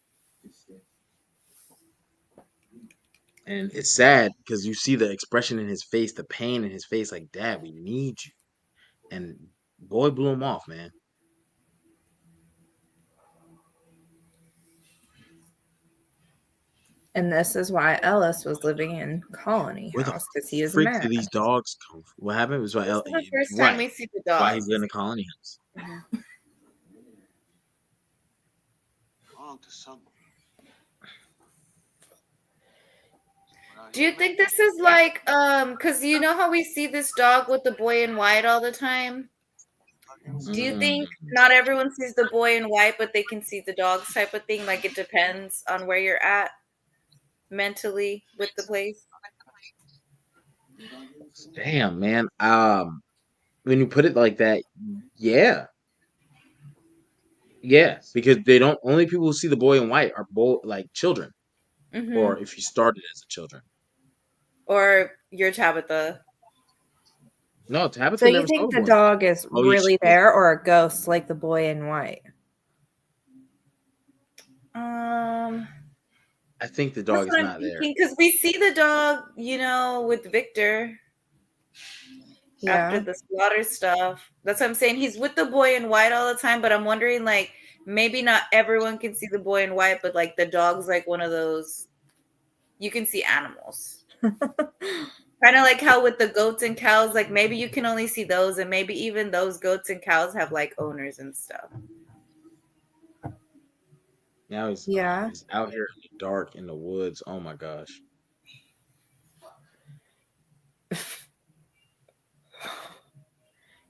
Speaker 1: And it's sad because you see the expression in his face, the pain in his face, like, Dad, we need you. And boy blew him off, man.
Speaker 3: And this is why Ellis was living in Colony
Speaker 1: Where the
Speaker 3: House, because he is
Speaker 1: freak
Speaker 3: mad.
Speaker 1: did these dogs come from? What happened? It was why
Speaker 2: This is the first time we see the dogs.
Speaker 1: why he's in the colony house.
Speaker 5: Belong to someone.
Speaker 2: Do you think this is like, because you know how we see this dog with the boy in white all the time? Do you think not everyone sees the boy in white, but they can see the dogs type of thing? Like, it depends on where you're at mentally with the place?
Speaker 1: Damn, man. When you put it like that, yeah. Yeah, because they don't only people who see the boy in white are like children.
Speaker 2: Mm-hmm.
Speaker 1: Or if you started as a children.
Speaker 2: Or you're Tabitha.
Speaker 1: No, Tabitha
Speaker 3: So you
Speaker 1: never saw
Speaker 3: think
Speaker 1: the
Speaker 3: the
Speaker 1: boy.
Speaker 3: dog is
Speaker 1: Oh, yeah,
Speaker 3: really
Speaker 1: she did.
Speaker 3: there or a ghost like the boy in white?
Speaker 1: I think the dog is not there.
Speaker 2: Because we see the dog, you know, with Victor after the slaughter stuff. That's what I'm saying. He's with the boy in white all the time, but I'm wondering, like, maybe not everyone can see the boy in white, but like the dog's like one of those, you can see animals. Kind of like how with the goats and cows, like maybe you can only see those, and maybe even those goats and cows have like owners and stuff.
Speaker 1: Now he's out here in the dark in the woods. Oh my gosh.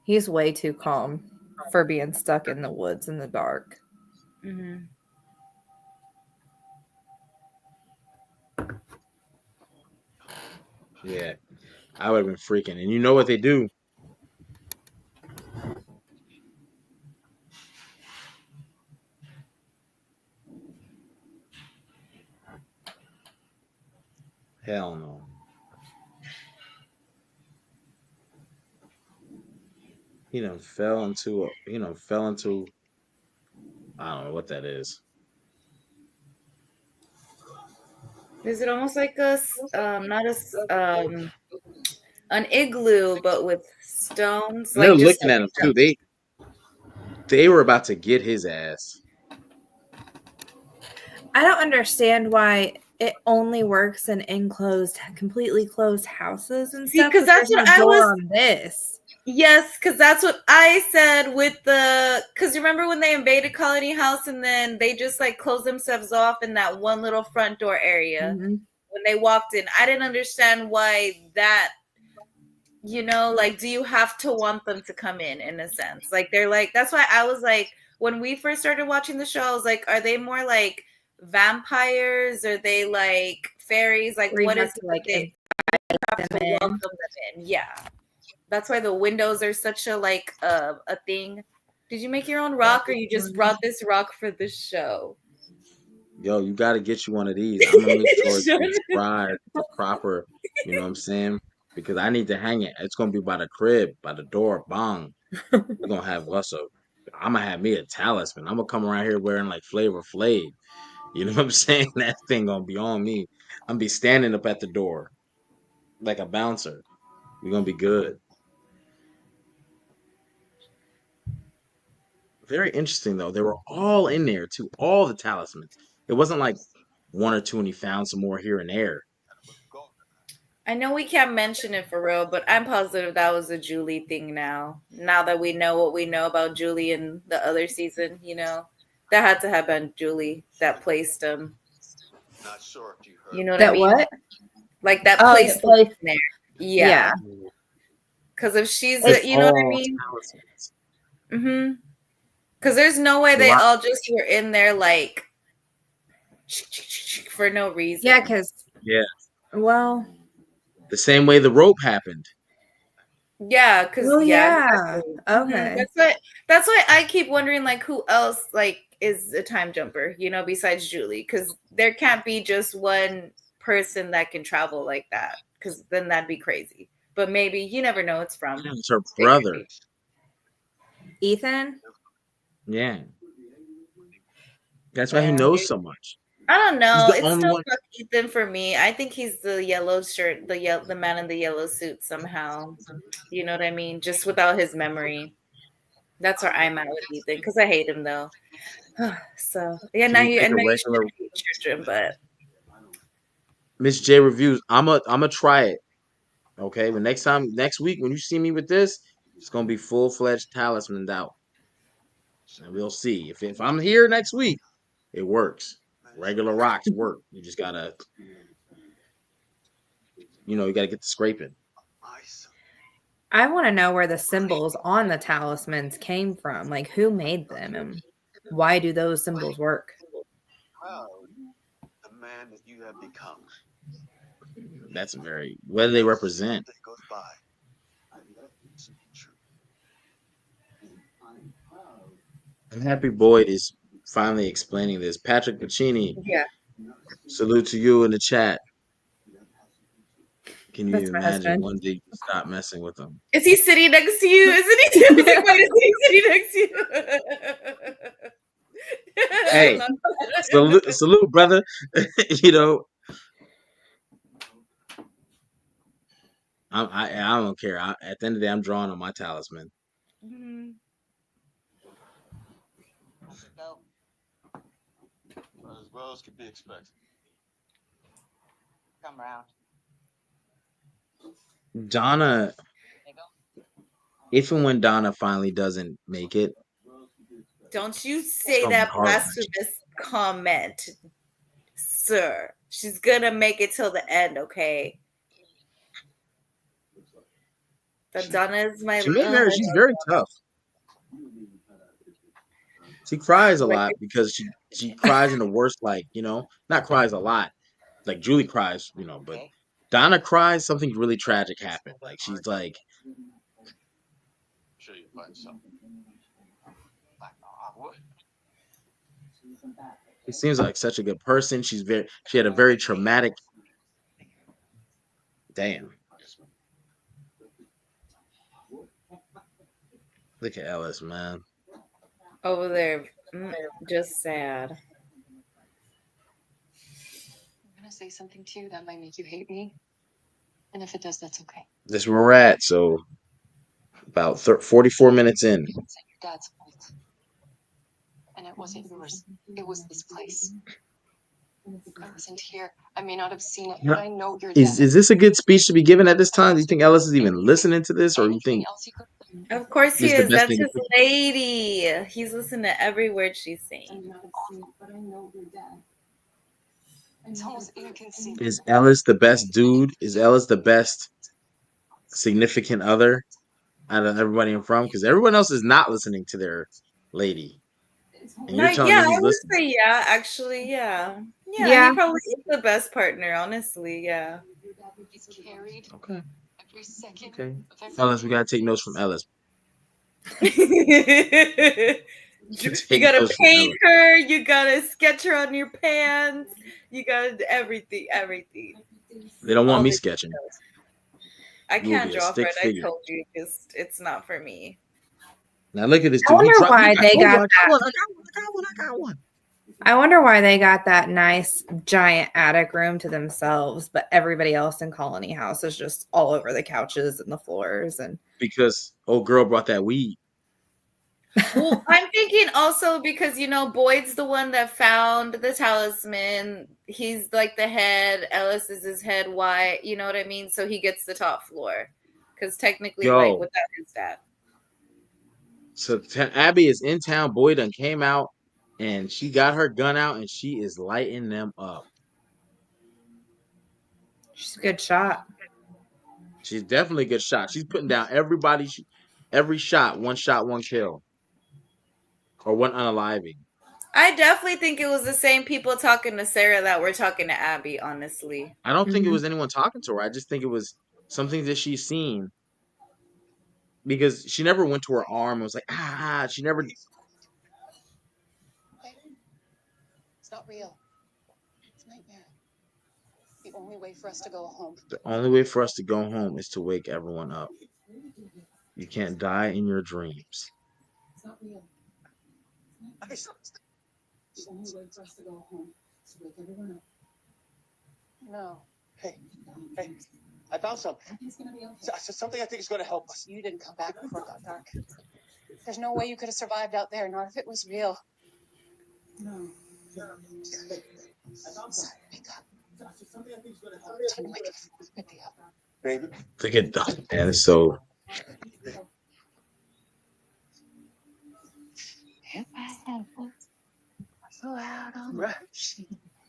Speaker 3: He's way too calm for being stuck in the woods in the dark.
Speaker 2: Mm-hmm.
Speaker 1: Yeah, I would have been freaking. And you know what they do? Hell no. Fell into I don't know what that is.
Speaker 2: Is it almost like not an igloo, but with stones,
Speaker 1: And they're
Speaker 2: like just
Speaker 1: looking at him too. They were about to get his ass.
Speaker 3: I don't understand why it only works in enclosed, completely closed houses and
Speaker 2: see,
Speaker 3: stuff,
Speaker 2: because
Speaker 3: but
Speaker 2: that's
Speaker 3: there's no
Speaker 2: what I
Speaker 3: door
Speaker 2: was.
Speaker 3: on this.
Speaker 2: Yes, because that's what I said with the. Because remember when they invaded Colony House and then they just like closed themselves off in that one little front door area
Speaker 3: Mhm.
Speaker 2: when they walked in? I didn't understand why that. Like, do you have to want them to come in a sense? Like, they're like, that's why I was like, when we first started watching the show, I was like, are they more like vampires? Are they like fairies? Like,
Speaker 3: Where you
Speaker 2: what is
Speaker 3: have
Speaker 2: it
Speaker 3: to
Speaker 2: that
Speaker 3: like
Speaker 2: they have
Speaker 3: invite
Speaker 2: to
Speaker 3: them in.
Speaker 2: welcome them in? Yeah. That's why the windows are such a like a thing. Did you make your own rock or you just brought this rock for the show?
Speaker 1: Yo, you got to get you one of these. I'm gonna make sure it's inscribed the proper. You know what I'm saying? Because I need to hang it. It's gonna be by the crib, by the door. Bong. We're gonna have us a. I'm gonna have me a talisman. I'm gonna come around here wearing like Flavor Flav. You know what I'm saying? That thing gonna be on me. I'm gonna be standing up at the door like a bouncer. We're gonna be good. Very interesting though. They were all in there too. All the talismans. It wasn't like one or two and he found some more here and there.
Speaker 2: I know we can't mention it for real, but I'm positive that was a Julie thing now. Now that we know what we know about Julie in the other season, that had to have been Julie that placed him.
Speaker 5: Not sure if you heard.
Speaker 2: You know what I
Speaker 3: That
Speaker 2: mean?
Speaker 3: what?
Speaker 2: Like that
Speaker 3: Oh,
Speaker 2: placed
Speaker 3: the
Speaker 2: him
Speaker 3: place.
Speaker 2: in there.
Speaker 3: Yeah.
Speaker 2: Yeah. Because if she's,
Speaker 1: It's
Speaker 2: you know what I
Speaker 1: all
Speaker 2: mean?
Speaker 1: talismans.
Speaker 2: Mm-hmm. Because there's no way
Speaker 1: The
Speaker 2: they
Speaker 1: rock.
Speaker 2: all just were in there like for no reason.
Speaker 3: Yeah, because
Speaker 1: Yeah.
Speaker 3: well,
Speaker 1: The same way the rope happened.
Speaker 2: Yeah, because
Speaker 3: oh
Speaker 2: yeah,
Speaker 3: yeah.
Speaker 2: exactly.
Speaker 3: Okay.
Speaker 2: That's why I keep wondering like who else like is a time jumper, besides Julie, because there can't be just one person that can travel like that, because then that'd be crazy. But maybe you never know. It's from
Speaker 1: It's her
Speaker 2: it could
Speaker 1: brother.
Speaker 2: be.
Speaker 3: Ethan.
Speaker 1: Yeah. That's why he
Speaker 2: Yeah,
Speaker 1: knows so much.
Speaker 2: I don't
Speaker 1: He's
Speaker 2: know.
Speaker 1: the
Speaker 2: It's
Speaker 1: only
Speaker 2: still
Speaker 1: one.
Speaker 2: fuck Ethan for me. I think he's the yellow shirt, the man in the yellow suit somehow. You know what I mean? Just without his memory. That's where I'm at with Ethan because I hate him though. So yeah,
Speaker 1: Can
Speaker 2: now
Speaker 1: you
Speaker 2: I
Speaker 1: make a
Speaker 2: know you
Speaker 1: regular
Speaker 2: shouldn't hate children, but
Speaker 1: Miss J reviews? I'm a try it. Okay, but next week when you see me with this, it's gonna be full fledged talismaned out, and we'll see if I'm here next week. It works. Regular rocks work. You just gotta, you gotta get the scraping.
Speaker 3: I want to know where the symbols on the talismans came from. Like, who made them, and why do those symbols work?
Speaker 5: Proud the man that you have become.
Speaker 1: That's very. What do they represent?
Speaker 5: Day goes by.
Speaker 1: I'm happy Boyd is finally explaining this. Patrick Pacini,
Speaker 2: yeah,
Speaker 1: salute to you in the chat. Can you
Speaker 3: That's my
Speaker 1: imagine
Speaker 3: husband.
Speaker 1: one day you stop messing with them?
Speaker 2: is he sitting next to you? Isn't he? I was like, wait, is he sitting next to you? I
Speaker 1: Hey,
Speaker 2: love
Speaker 1: salute, brother. you know, I don't care. At the end of the day, I'm drawing on my talisman.
Speaker 2: that.
Speaker 5: As well as could be expected.
Speaker 2: Come around.
Speaker 1: Donna, if and when Donna finally doesn't make it,
Speaker 2: Don't you
Speaker 1: it's
Speaker 2: say
Speaker 1: gonna be
Speaker 2: that
Speaker 1: hard wrenching.
Speaker 2: blasphemous comment, sir. She's gonna make it till the end, okay? That Donna is my
Speaker 1: She's very tough. She cries a
Speaker 2: like
Speaker 1: lot because she cries in the worst, like, not cries a lot. Like Julie cries, but Donna cries, something really tragic happened. Like she's like,
Speaker 5: I'm sure you'll find something. I would.
Speaker 1: she seems like such a good person. She had a very traumatic. Damn. Look at Ellis, man.
Speaker 2: over there, just sad.
Speaker 6: say something to you that might make you hate me. And if it does, that's okay.
Speaker 1: This is where we're at. So about 44 minutes in.
Speaker 6: It wasn't your dad's fault. And it wasn't yours. It was this place. I wasn't here. I may not have seen it, but I know you're
Speaker 1: Is this a good speech to be given at this time? Do you think Ellis is even listening to this, or you think
Speaker 2: Of course he
Speaker 1: this is the
Speaker 2: is.
Speaker 1: best
Speaker 2: That's
Speaker 1: thing?
Speaker 2: his lady. He's listening to every word she's
Speaker 6: I
Speaker 2: saying.
Speaker 6: may not have seen it, but I know you're dead. It's almost inconceivable.
Speaker 1: Is Ellis the best dude? Is Ellis the best significant other out of everybody in front? Because everyone else is not listening to their lady, and you're telling
Speaker 2: Yeah,
Speaker 1: me
Speaker 2: I
Speaker 1: he's
Speaker 2: would
Speaker 1: listening.
Speaker 2: say yeah, actually, yeah. Yeah,
Speaker 3: Yeah.
Speaker 2: he probably is the best partner, honestly, yeah.
Speaker 6: He's carried
Speaker 1: Okay,
Speaker 6: every second
Speaker 1: okay.
Speaker 6: of every
Speaker 1: Fellas, we gotta take notes from Ellis.
Speaker 2: You
Speaker 1: Take
Speaker 2: gotta
Speaker 1: notes from
Speaker 2: paint
Speaker 1: Ellis.
Speaker 2: her, you gotta sketch her on your pants, you gotta do everything.
Speaker 1: They don't want
Speaker 2: All
Speaker 1: me
Speaker 2: the
Speaker 1: sketching.
Speaker 2: details. I
Speaker 1: You will
Speaker 2: can't
Speaker 1: be a
Speaker 2: draw
Speaker 1: stick
Speaker 2: Fred, I
Speaker 1: figure.
Speaker 2: told you, it's not for me.
Speaker 1: Now look at this
Speaker 3: I
Speaker 1: dude. He
Speaker 3: wonder
Speaker 1: dropped.
Speaker 3: why
Speaker 1: Look, I
Speaker 3: they
Speaker 1: told you,
Speaker 3: got
Speaker 1: I got one. I got one. I got one.
Speaker 3: I wonder why they got that nice giant attic room to themselves, but everybody else in Colony House is just all over the couches and the floors. And
Speaker 1: Because old girl brought that weed.
Speaker 2: Well, I'm thinking also because Boyd's the one that found the talisman. He's like the head. Ellis is his head. Why? You know what I mean? So he gets the top floor because technically, like,
Speaker 1: Yo,
Speaker 2: without his dad.
Speaker 1: so Abby is in town. Boy done came out, and she got her gun out, and she is lighting them up.
Speaker 3: she's a good shot.
Speaker 1: She's definitely a good shot. She's putting down everybody. Every shot, one kill, or one unaliving.
Speaker 2: I definitely think it was the same people talking to Sarah that were talking to Abby. Honestly,
Speaker 1: I don't think it
Speaker 3: Mhm.
Speaker 1: was anyone talking to her. I just think it was something that she's seen because she never went to her arm and was like, ah. She never.
Speaker 6: It's not real. It's a nightmare. The only way for us to go home.
Speaker 1: The only way for us to go home is to wake everyone up. You can't die in your dreams.
Speaker 6: It's not real. The only way for us to go home is to wake everyone up. No.
Speaker 5: Hey, I found something.
Speaker 6: Everything's gonna be okay.
Speaker 5: Something I think is going to help us.
Speaker 6: You didn't come back before it got dark. There's no way you could have survived out there, not if it was real. No.
Speaker 5: I found something.
Speaker 6: Wake up.
Speaker 5: Something I think is going to help
Speaker 6: Time to wake up. Wake up.
Speaker 5: Baby.
Speaker 1: Look at that, man. It's so.
Speaker 6: If I had one, go out on
Speaker 5: Right.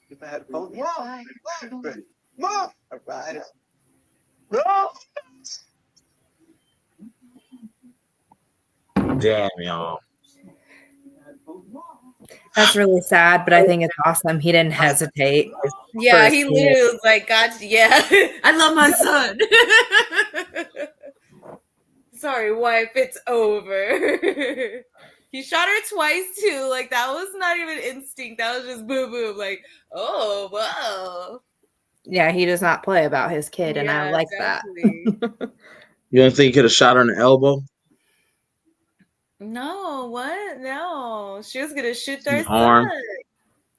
Speaker 5: If I had a phone.
Speaker 6: the fire.
Speaker 5: Mom! All right. No!
Speaker 1: Damn, y'all.
Speaker 3: That's really sad, but I think it's awesome. He didn't hesitate.
Speaker 2: yeah,
Speaker 3: First
Speaker 2: he
Speaker 3: hit.
Speaker 2: literally was like, "God, yeah, I love my son." Sorry, wife, it's over. He shot her twice too. Like that was not even instinct. That was just boom, boom. Like, oh wow.
Speaker 3: Yeah, he does not play about his kid, and I
Speaker 2: Yeah,
Speaker 3: like
Speaker 2: exactly.
Speaker 3: that.
Speaker 1: You don't think you could have shot her in the elbow?
Speaker 2: No, what? No, she was gonna shoot
Speaker 1: In
Speaker 2: their
Speaker 1: the arm?
Speaker 2: son.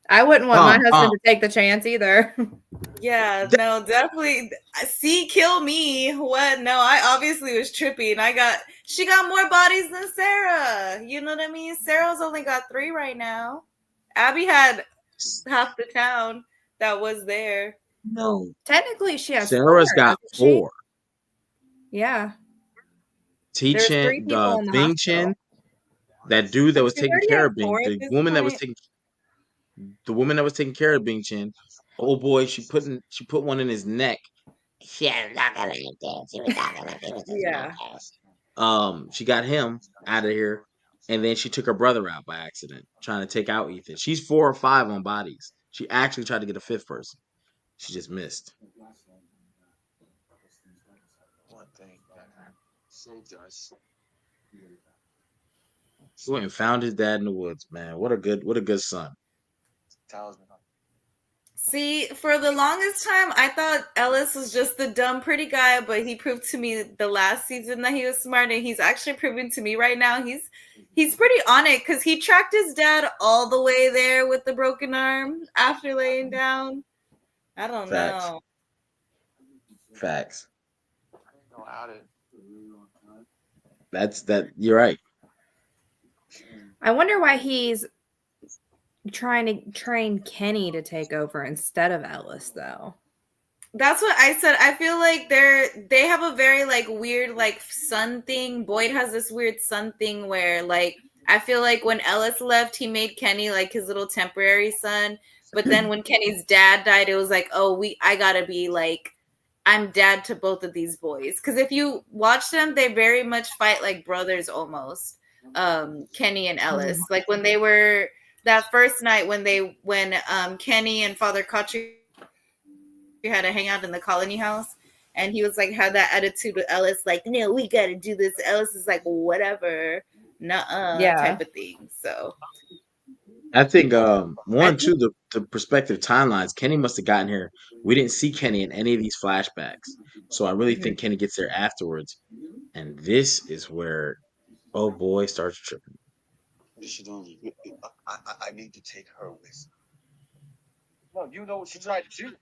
Speaker 3: I wouldn't want my husband to take the chance either.
Speaker 2: Yeah, no, definitely. See, kill me. What? No, I obviously was trippy, and she got more bodies than Sarah. You know what I mean? Sarah's only got 3 right now. Abby had half the town that was there.
Speaker 1: No.
Speaker 3: Technically, she has
Speaker 1: Sarah's
Speaker 3: 4,
Speaker 1: got
Speaker 3: doesn't she?
Speaker 1: 4.
Speaker 3: Yeah.
Speaker 1: There's
Speaker 3: 3 people in the
Speaker 1: Bing
Speaker 3: hospital.
Speaker 1: Chin, that dude that was
Speaker 2: She's
Speaker 1: taking
Speaker 2: already
Speaker 1: care
Speaker 2: at
Speaker 1: of Bing,
Speaker 2: 4 at
Speaker 1: the
Speaker 2: this
Speaker 1: woman that was
Speaker 2: point.
Speaker 1: taking care of Bing Chin. Oh boy, she put one in his neck. She was talking like this. She was talking like this.
Speaker 2: Yeah.
Speaker 1: She got him out of here, and then she took her brother out by accident, trying to take out Ethan. She's 4 or 5 on bodies. She actually tried to get a 5th person. She just missed.
Speaker 5: One thing that saved us.
Speaker 1: He went and found his dad in the woods, man. What a good son.
Speaker 5: Talisman.
Speaker 2: See, for the longest time, I thought Ellis was just the dumb, pretty guy, but he proved to me the last season that he was smart, and he's actually proving to me right now he's pretty on it because he tracked his dad all the way there with the broken arm after laying down. I don't
Speaker 1: Facts.
Speaker 2: know.
Speaker 1: Facts.
Speaker 5: I didn't know how to.
Speaker 1: That. You're right.
Speaker 3: I wonder why he's trying to train Kenny to take over instead of Ellis, though.
Speaker 2: That's what I said. I feel like they have a very like weird like son thing. Boyd has this weird son thing where like I feel like when Ellis left, he made Kenny like his little temporary son. But then when Kenny's dad died, it was like, oh, I gotta be like I'm dad to both of these boys. Because if you watch them, they very much fight like brothers almost. Kenny and Ellis. Like when they were that first night when Kenny and Father Khatri had to hang out in the colony house, and he was like had that attitude with Ellis, like, no, we gotta do this. Ellis is like, whatever, nuh-uh
Speaker 3: Yeah.
Speaker 2: type of thing. So
Speaker 1: I think
Speaker 2: I
Speaker 1: one,
Speaker 2: think
Speaker 1: two, the perspective timelines. Kenny must have gotten here. We didn't see Kenny in any of these flashbacks, so I really
Speaker 2: mhm.
Speaker 1: think Kenny gets there afterwards. And this is where oh boy starts tripping.
Speaker 5: What is she doing? I need to take her with. No, you know what she tried to do.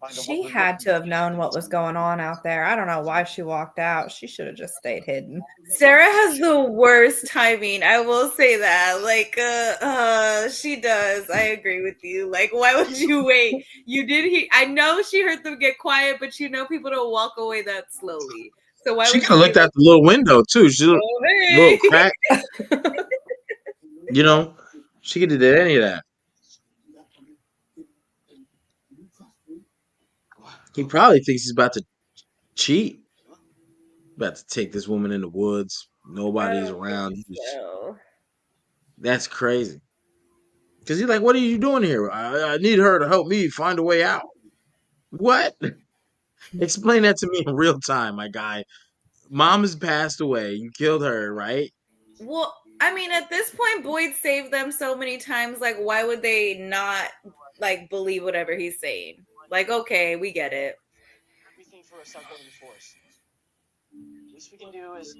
Speaker 5: Find out what
Speaker 3: She
Speaker 5: we're
Speaker 3: had
Speaker 5: looking
Speaker 3: to
Speaker 5: for.
Speaker 3: have known what was going on out there. I don't know why she walked out. She should have just stayed hidden.
Speaker 2: Sarah has the worst timing. I will say that. Like, she does. I agree with you. Like, why would you wait? You did. I know she heard them get quiet, but you know people don't walk away that slowly. So why
Speaker 1: She
Speaker 2: would
Speaker 1: could have
Speaker 2: you be
Speaker 1: looked out
Speaker 2: like,
Speaker 1: the little window too. She
Speaker 2: oh
Speaker 1: little
Speaker 2: hey?
Speaker 1: crack, you know. She could have did any of that. He probably thinks he's about to cheat, about to take this woman in the woods.
Speaker 2: I
Speaker 1: Nobody's
Speaker 2: don't think
Speaker 1: around.
Speaker 2: so.
Speaker 1: That's crazy. Because he's like, "What are you doing here? I need her to help me find a way out." What? Explain that to me in real time, my guy. Mom has passed away. You killed her, right?
Speaker 2: Well, I mean, at this point, Boyd saved them so many times. Like, why would they not like believe whatever he's saying? Like, okay, we get it.
Speaker 4: Everything for us out there in the forest. Least we can do is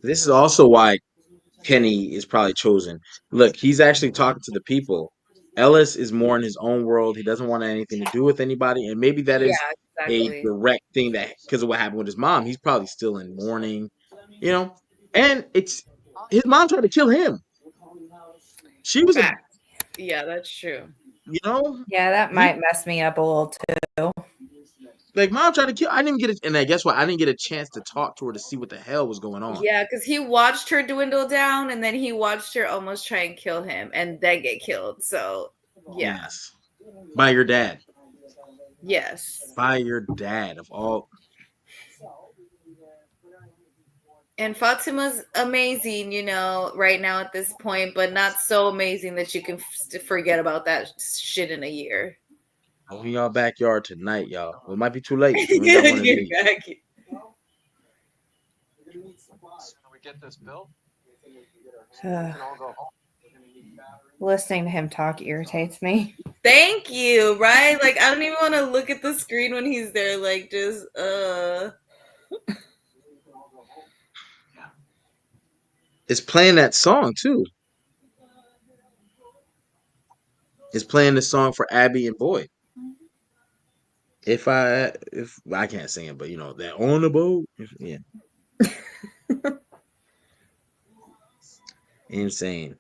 Speaker 1: This is also why Kenny is probably chosen. Look, he's actually talking to the people. Ellis is more in his own world. He doesn't want anything to do with anybody, and maybe that
Speaker 2: Yeah,
Speaker 1: is a
Speaker 2: exactly.
Speaker 1: direct thing that because of what happened with his mom. He's probably still in mourning, you know. And it's his mom tried to kill him. She was a,
Speaker 2: Fact. Yeah, that's true.
Speaker 1: you know,
Speaker 3: Yeah, that
Speaker 1: he
Speaker 3: might mess me up a little too.
Speaker 1: like mom tried to kill. I didn't get it, and I guess what? I didn't get a chance to talk to her to see what the hell was going on.
Speaker 2: Yeah, because he watched her dwindle down, and then he watched her almost try and kill him, and then get killed. So, yeah,
Speaker 1: Yes, by your dad,
Speaker 2: yes.
Speaker 1: by your dad of all.
Speaker 2: And Fatima's amazing, you know, right now at this point, but not so amazing that you can forget about that shit in a year.
Speaker 1: I'm in y'all backyard tonight, y'all. Well, it might be too late. You ain't got one of
Speaker 2: You're
Speaker 1: these.
Speaker 2: back.
Speaker 5: Sooner we get this built, we
Speaker 3: Ugh.
Speaker 5: can all go home.
Speaker 3: Listening to him talk irritates me.
Speaker 2: Thank you, right? Like I don't even want to look at the screen when he's there, like just
Speaker 1: It's playing that song too. It's playing the song for Abby and Boyd. If I can't sing it, but you know that on the boat, yeah, insane.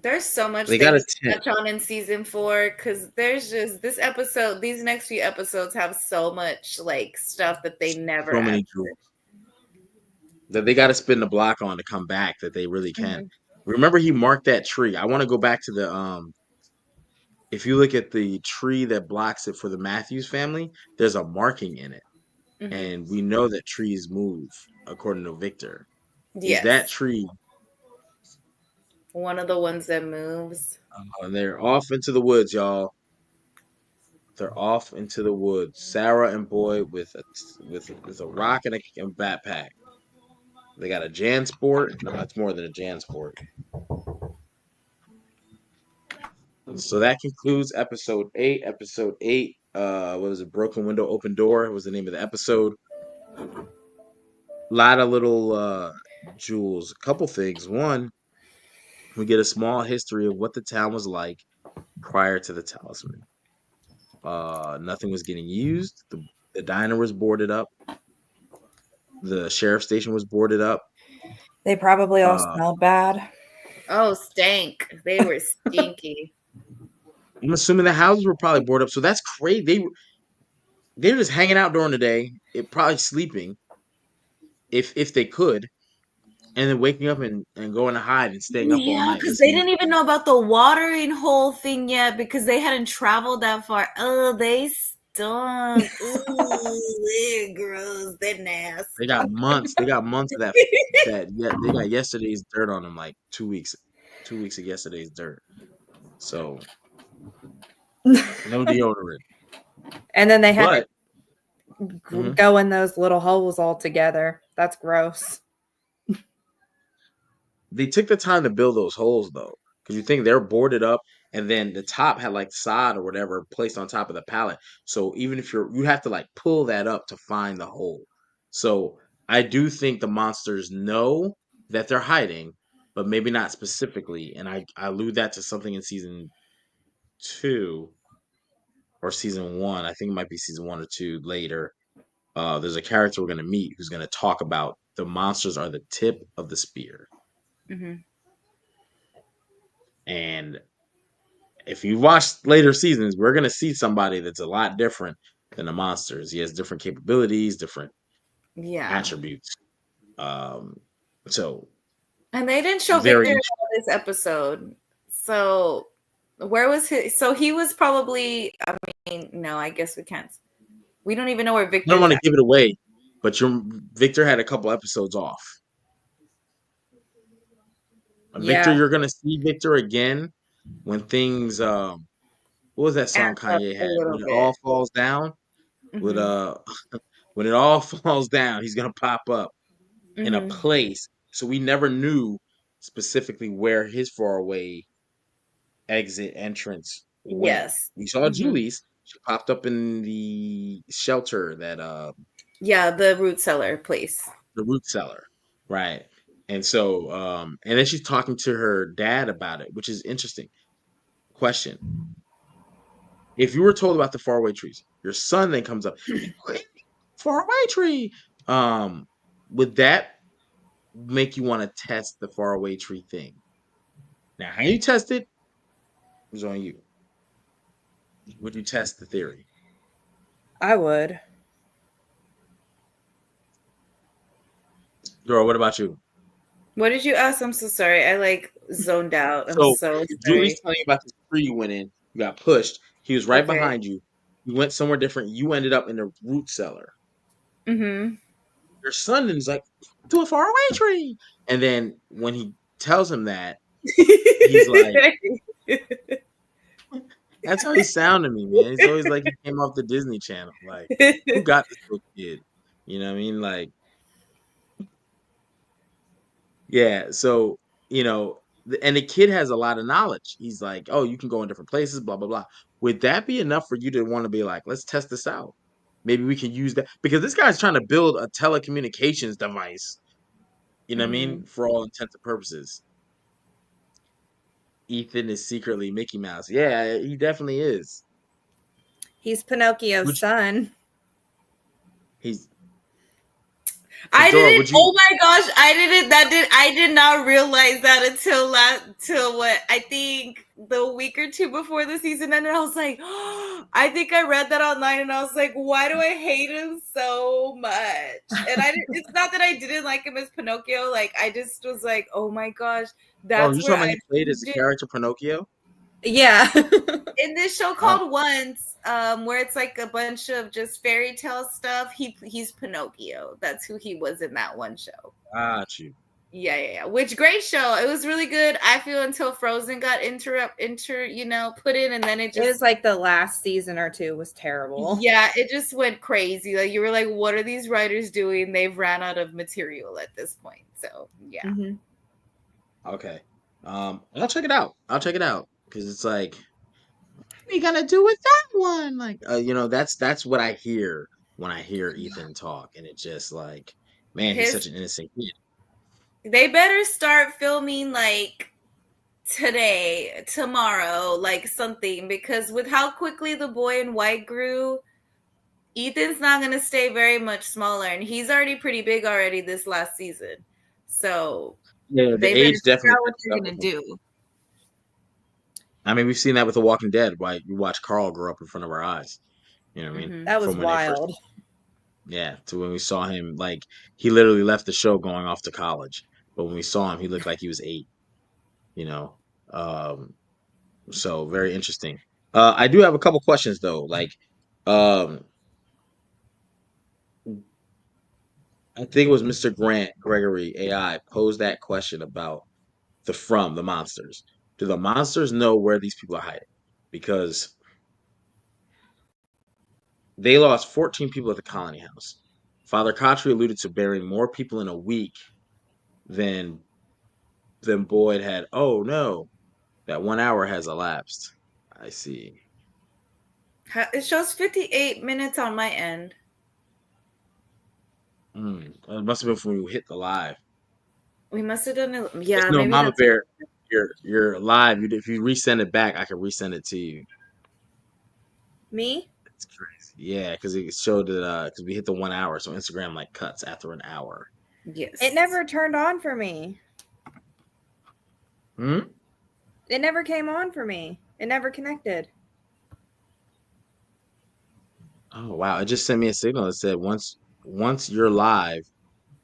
Speaker 2: there's so much
Speaker 1: They
Speaker 2: they
Speaker 1: got a
Speaker 2: need to
Speaker 1: tent.
Speaker 2: touch on in season 4 because there's just this episode, these next few episodes have so much like stuff that they never
Speaker 1: So
Speaker 2: add.
Speaker 1: many jewels that they got to spin the block on to come back. That they really can.
Speaker 2: Mhm.
Speaker 1: Remember, he marked that tree. I want to go back to the If you look at the tree that blocks it for the Matthews family, there's a marking in it,
Speaker 2: Mhm.
Speaker 1: and we know that trees move according to Victor. Is that
Speaker 2: Yes,
Speaker 1: tree?
Speaker 2: one of the ones that moves.
Speaker 1: And they're off into the woods, y'all. They're off into the woods. Sarah and Boyd with a rock and a backpack. They got a JanSport. No, it's more than a JanSport. So that concludes episode 8. Episode 8, what was it? Broken Window, Open Door was the name of the episode. A lot of little jewels. A couple things. One, We get a small history of what the town was like prior to the talisman. Nothing was getting used. The diner was boarded up. The sheriff station was boarded up.
Speaker 3: They probably all
Speaker 1: Uh,
Speaker 3: smelled bad.
Speaker 2: Oh, stank. They were stinky.
Speaker 1: I'm assuming the houses were probably boarded up. So that's crazy. They were just hanging out during the day, probably sleeping if they could, and then waking up and going to hide and staying up all
Speaker 2: Yeah,
Speaker 1: night
Speaker 2: because they
Speaker 1: listening.
Speaker 2: didn't even know about the watering hole thing yet because they hadn't traveled that far. Oh, they stunk. Ooh, they're gross. They're
Speaker 1: They
Speaker 2: nasty.
Speaker 1: got months. They got months of that. Yeah, they got yesterday's dirt on them, like 2 weeks. 2 weeks of yesterday's dirt. So no deodorant.
Speaker 3: And then they had
Speaker 1: But
Speaker 3: to
Speaker 1: mhm,
Speaker 3: go in those little holes all together. That's gross.
Speaker 1: they took the time to build those holes though, because you think they're boarded up, and then the top had like sod or whatever placed on top of the pallet. So even if you have to like pull that up to find the hole. So I do think the monsters know that they're hiding, but maybe not specifically. And I allude that to something in season two or season one. I think it might be season one or two later. There's a character we're going to meet who's going to talk about the monsters are the tip of the spear.
Speaker 2: Mhm.
Speaker 1: And if you watch later seasons, we're going to see somebody that's a lot different than the monsters. He has different capabilities, different
Speaker 2: Yeah.
Speaker 1: attributes. Um, so
Speaker 2: And they didn't show
Speaker 1: very
Speaker 2: Victor in
Speaker 1: interesting.
Speaker 2: this episode. So where was he? So he was probably, I mean, no, I guess we can't. We don't even know where
Speaker 1: I don't
Speaker 2: Victor's
Speaker 1: want to
Speaker 2: at.
Speaker 1: give it away, but Victor had a couple episodes off. Victor,
Speaker 3: Yeah.
Speaker 1: you're going to see Victor again when things. What was that song
Speaker 2: Amp up
Speaker 1: Kanye
Speaker 2: a
Speaker 1: had?
Speaker 2: little
Speaker 1: When it
Speaker 2: bit.
Speaker 1: all falls down. With
Speaker 2: Hmm.
Speaker 1: when it all falls down, he's gonna pop up in a
Speaker 2: Hmm.
Speaker 1: place. So we never knew specifically where his faraway exit entrance went.
Speaker 2: Yes.
Speaker 1: We saw
Speaker 2: Hmm.
Speaker 1: Julie's. She popped up in the shelter that
Speaker 2: Yeah, the root cellar place.
Speaker 1: the root cellar, right? And so and then she's talking to her dad about it, which is interesting. Question: if you were told about the faraway trees, your son then comes up, faraway tree. Um, would that make you want to test the faraway tree thing? Now, how you test it is on you. Would you test the theory?
Speaker 3: I would.
Speaker 1: Girl, what about you?
Speaker 2: What did you ask? I'm so sorry. I like zoned out. I'm
Speaker 1: So
Speaker 2: so
Speaker 1: Julie's
Speaker 2: sorry.
Speaker 1: telling you about this tree you went in. You got pushed. He was right
Speaker 2: Okay.
Speaker 1: behind you. You went somewhere different. You ended up in the root cellar.
Speaker 2: Mm-hmm.
Speaker 1: Your son is like, to a faraway tree. And then when he tells him that, he's like, that's how he sounded to me, man. He's always like he came off the Disney Channel. Like, who got this little kid? You know what I mean? Like, yeah. So, and the kid has a lot of knowledge. He's like, oh, you can go in different places, blah, blah, blah. Would that be enough for you to want to be like, let's test this out? Maybe we can use that because this guy's trying to build a telecommunications device. You know what I
Speaker 2: Hmm.
Speaker 1: mean? For all intents and purposes. Ethan is secretly Mickey Mouse. Yeah, he definitely is.
Speaker 3: He's Pinocchio's
Speaker 1: Which
Speaker 3: son.
Speaker 1: he's so
Speaker 2: I
Speaker 1: Dora,
Speaker 2: didn't.
Speaker 1: would
Speaker 2: Oh
Speaker 1: you
Speaker 2: my gosh, I didn't. I did not realize that till what I think the week or two before the season ended. I was like, I think I read that online, and I was like, why do I hate him so much? And I didn't. It's not that I didn't like him as Pinocchio. Like I just was like, oh my gosh,
Speaker 1: oh,
Speaker 2: that's
Speaker 1: you
Speaker 2: where
Speaker 1: talking about
Speaker 2: I
Speaker 1: he played as a character Pinocchio?
Speaker 3: Yeah.
Speaker 2: in this show
Speaker 1: Oh,
Speaker 2: called Once, where it's like a bunch of just fairy tale stuff. He's Pinocchio. That's who he was in that one show.
Speaker 1: got you.
Speaker 2: Yeah. Which great show. It was really good. I feel until Frozen got put in, and then it
Speaker 3: It was
Speaker 2: just
Speaker 3: like the last season or two was terrible.
Speaker 2: it just went crazy. Like you were like, what are these writers doing? They've ran out of material at this point. So yeah.
Speaker 3: Mm-hmm.
Speaker 1: Okay. I'll check it out. I'll check it out because it's like, what are we gonna do with that one? Like, that's what I hear when I hear Ethan talk, and it's just like, man, he's
Speaker 2: His
Speaker 1: such an innocent kid.
Speaker 2: they better start filming like today, tomorrow, like something, because with how quickly the boy in white grew, Ethan's not going to stay very much smaller, and he's already pretty big already this last season. So
Speaker 1: Yeah, the
Speaker 2: they better
Speaker 1: age
Speaker 2: figure
Speaker 1: definitely
Speaker 2: out what
Speaker 1: catches
Speaker 2: they're
Speaker 1: up
Speaker 2: going
Speaker 1: with
Speaker 2: to
Speaker 1: him.
Speaker 2: do.
Speaker 1: I mean, we've seen that with The Walking Dead. Right? You watch Carl grow up in front of our eyes. You know what I mean?
Speaker 3: That was
Speaker 1: From when they first,
Speaker 3: wild.
Speaker 1: yeah, to when we saw him. Like he literally left the show going off to college, but when we saw him, he looked like he was 8. You know, um, so very interesting. I do have a couple questions though. Like, um, I think it was Mr. Grant Gregory AI posed that question about the monsters. Do the monsters know where these people are hiding? Because they lost 14 people at the colony house. Father Khatri alluded to burying more people in a week than Boyd had. Oh no, that 1 hour has elapsed. I see.
Speaker 2: It shows 58 minutes on my end.
Speaker 1: It must have been from when we hit the live.
Speaker 2: We must have done it. Yeah,
Speaker 1: No,
Speaker 2: maybe
Speaker 1: Mama
Speaker 2: that's
Speaker 1: Bear, you're live. If you resend it back, I can resend it to you.
Speaker 3: Me?
Speaker 1: It's crazy. Yeah, because it showed that because we hit the 1 hour, so Instagram like cuts after an hour.
Speaker 2: Yes.
Speaker 3: It never turned on for me. It never came on for me. It never connected.
Speaker 1: Oh wow! It just sent me a signal that said once you're live,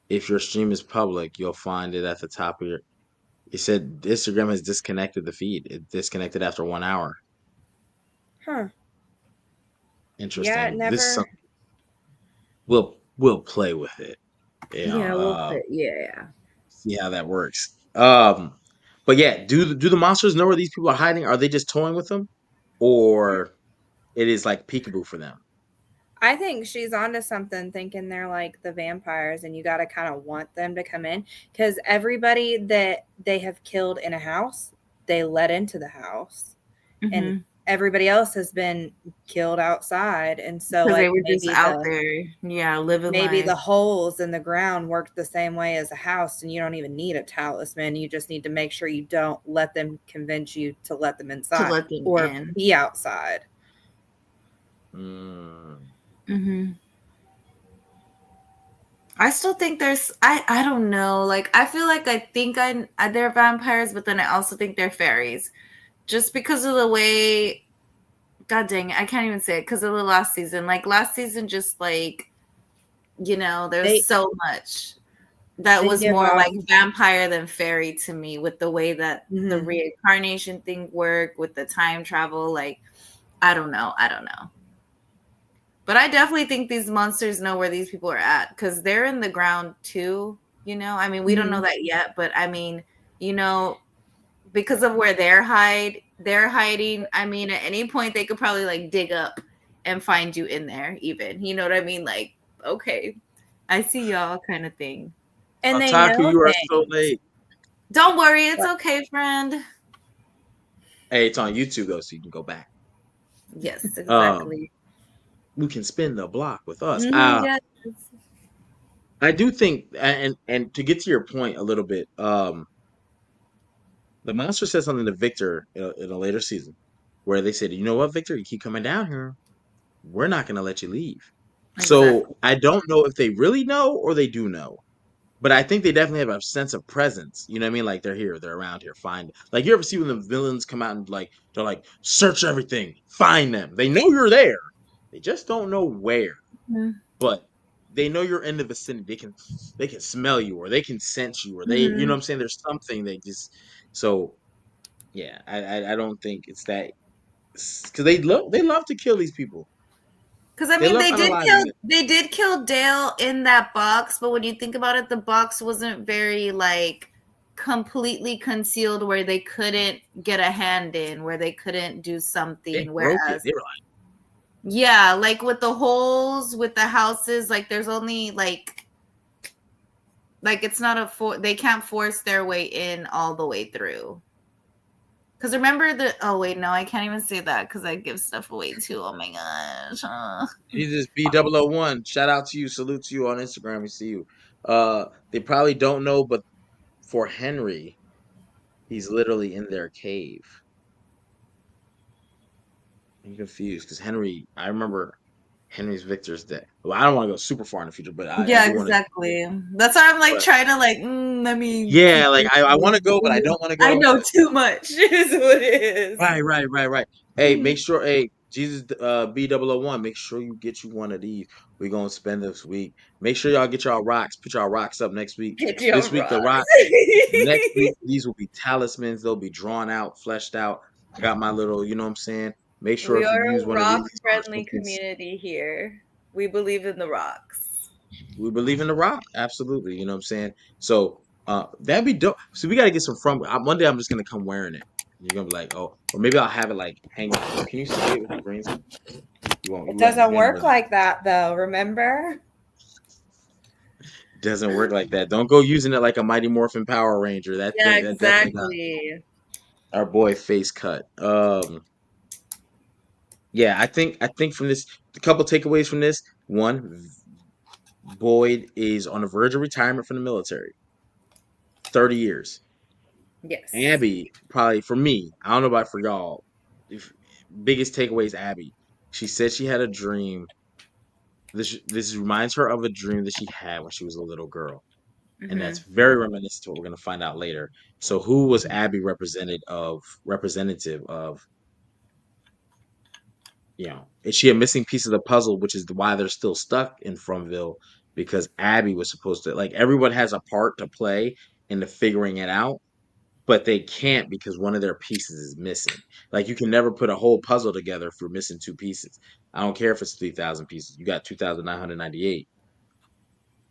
Speaker 1: if your stream is public, you'll find it at the top of your. It said Instagram has disconnected the feed. It disconnected after 1 hour.
Speaker 3: Huh. Yeah, it
Speaker 1: Interesting. This is
Speaker 3: never.
Speaker 1: something we'll play with it. You know,
Speaker 2: Yeah, we'll put, yeah.
Speaker 1: see how that works. But yeah, do the monsters know where these people are hiding? Are they just toying with them, or it is like peekaboo for them?
Speaker 3: I think she's onto something, thinking they're like the vampires, and you got to kind of want them to come in because everybody that they have killed in a house, they let into the house, and everybody else has been killed outside. And so,
Speaker 2: Because they
Speaker 3: like
Speaker 2: were just out there, yeah, living
Speaker 3: maybe
Speaker 2: life.
Speaker 3: the holes in the ground work the same way as a house, and you don't even need a talisman. You just need to make sure you don't let them convince you to let them inside
Speaker 2: To let them
Speaker 3: or
Speaker 2: in.
Speaker 3: be outside.
Speaker 2: I still think there's I don't know, like I feel like I think they're vampires, but then I also think they're fairies, just because of the way. God dang it, I can't even say it because of the last season. Like last season, just like there's so much that
Speaker 3: they
Speaker 2: was
Speaker 3: give
Speaker 2: more
Speaker 3: off-
Speaker 2: like vampire than fairy to me, with the way that the reincarnation thing worked, with the time travel. Like I don't know. But I definitely think these monsters know where these people are at because they're in the ground too. I mean, we don't know that yet, but I mean, because of where they're hiding. I mean, at any point they could probably like dig up and find you in there. Even, you know what I mean? Like, okay, I see y'all, kind of thing.
Speaker 3: And they
Speaker 1: Otaku,
Speaker 3: know
Speaker 1: you are
Speaker 3: things.
Speaker 1: so late.
Speaker 2: Don't worry, it's okay, friend.
Speaker 1: Hey, it's on YouTube though, so you can go back.
Speaker 2: Yes, exactly.
Speaker 1: We can spin the block with us.
Speaker 2: Yes.
Speaker 1: I do think, and to get to your point a little bit, the monster said something to Victor in a later season, where they said, "You know what, Victor, you keep coming down here, we're not going to let you leave."
Speaker 2: Exactly.
Speaker 1: So I don't know if they really know or they do know, but I think they definitely have a sense of presence. You know what I mean? Like they're here, they're around here. Find like you ever see when the villains come out and like they're like search everything, find them. They know you're there, they just don't know where. But they know you're in the vicinity. They can smell you or they can sense you or they you know what I'm saying. There's something they just so yeah. I don't think it's that because they love to kill these people.
Speaker 2: Because I
Speaker 1: They
Speaker 2: mean,
Speaker 1: love unaliving them.
Speaker 2: they did kill Dale in that box, but when you think about it, the box wasn't very like completely concealed where they couldn't get a hand in, where they couldn't do something.
Speaker 1: They broke it.
Speaker 2: Whereas,
Speaker 1: They were like,
Speaker 2: yeah, like with the holes with the houses, like there's only like it's not they can't force their way in all the way through. Because remember oh wait, no, I can't even say that because I give stuff away too. Oh my gosh.
Speaker 1: Jesus B001. Shout out to you. Salute to you on Instagram. We see you. They probably don't know, but for Henry, He's literally in their cave. I'm confused because Henry. I remember Henry's Victor's dead. Well, I don't want to go super far in the future, but I
Speaker 2: Yeah,
Speaker 1: do want to.
Speaker 2: exactly. That's why I'm like
Speaker 1: But
Speaker 2: trying to like, let me
Speaker 1: yeah,
Speaker 2: keep
Speaker 1: like
Speaker 2: this.
Speaker 1: I want to go, but I don't want to
Speaker 2: I
Speaker 1: go.
Speaker 2: know
Speaker 1: But
Speaker 2: too much is what it is.
Speaker 1: right. Hey, make sure. Hey, Jesus, B001. Make sure you get you one of these. We're gonna spend this week. Make sure y'all get y'all rocks. Put y'all rocks up next week.
Speaker 2: Get your
Speaker 1: This week the
Speaker 2: rocks.
Speaker 1: rocks. Next week these will be talismans. They'll be drawn out, fleshed out. I got my little. You know what I'm saying. Make sure
Speaker 2: We
Speaker 1: if you
Speaker 2: are
Speaker 1: use
Speaker 2: a
Speaker 1: one of
Speaker 2: rock
Speaker 1: these or
Speaker 2: friendly
Speaker 1: something.
Speaker 2: community here. We believe in the rocks.
Speaker 1: We believe in the rock. Absolutely. You know what I'm saying? So that'd be dope. So we gotta get some from one day I'm just gonna come wearing it. You're gonna be like, oh, or maybe I'll have it like hanging. Can you see it with the green screen? You won't
Speaker 3: It
Speaker 1: you won't
Speaker 3: doesn't
Speaker 1: remember
Speaker 3: work
Speaker 1: that.
Speaker 3: like that though, remember?
Speaker 1: Doesn't work like that. Don't go using it like a Mighty Morphin Power Ranger. That
Speaker 2: Yeah,
Speaker 1: thing that definitely got
Speaker 2: exactly.
Speaker 1: our boy face cut. Yeah, I think from this a couple takeaways from this. One, Boyd is on the verge of retirement from the military. 30 years.
Speaker 2: Yes.
Speaker 1: Abby, probably for me, I don't know about for y'all. If, biggest takeaway is Abby. She said she had a dream. This reminds her of a dream that she had when she was a little girl, and
Speaker 2: Hmm.
Speaker 1: that's very reminiscent to what we're gonna find out later. So, who was Abby representative of? Is she a missing piece of the puzzle, which is why they're still stuck in Fromville because Abby was supposed to like everyone has a part to play into figuring it out but they can't because one of their pieces is missing. Like you can never put a whole puzzle together if you're missing two pieces. I don't care if it's 3,000 pieces. You got 2,998.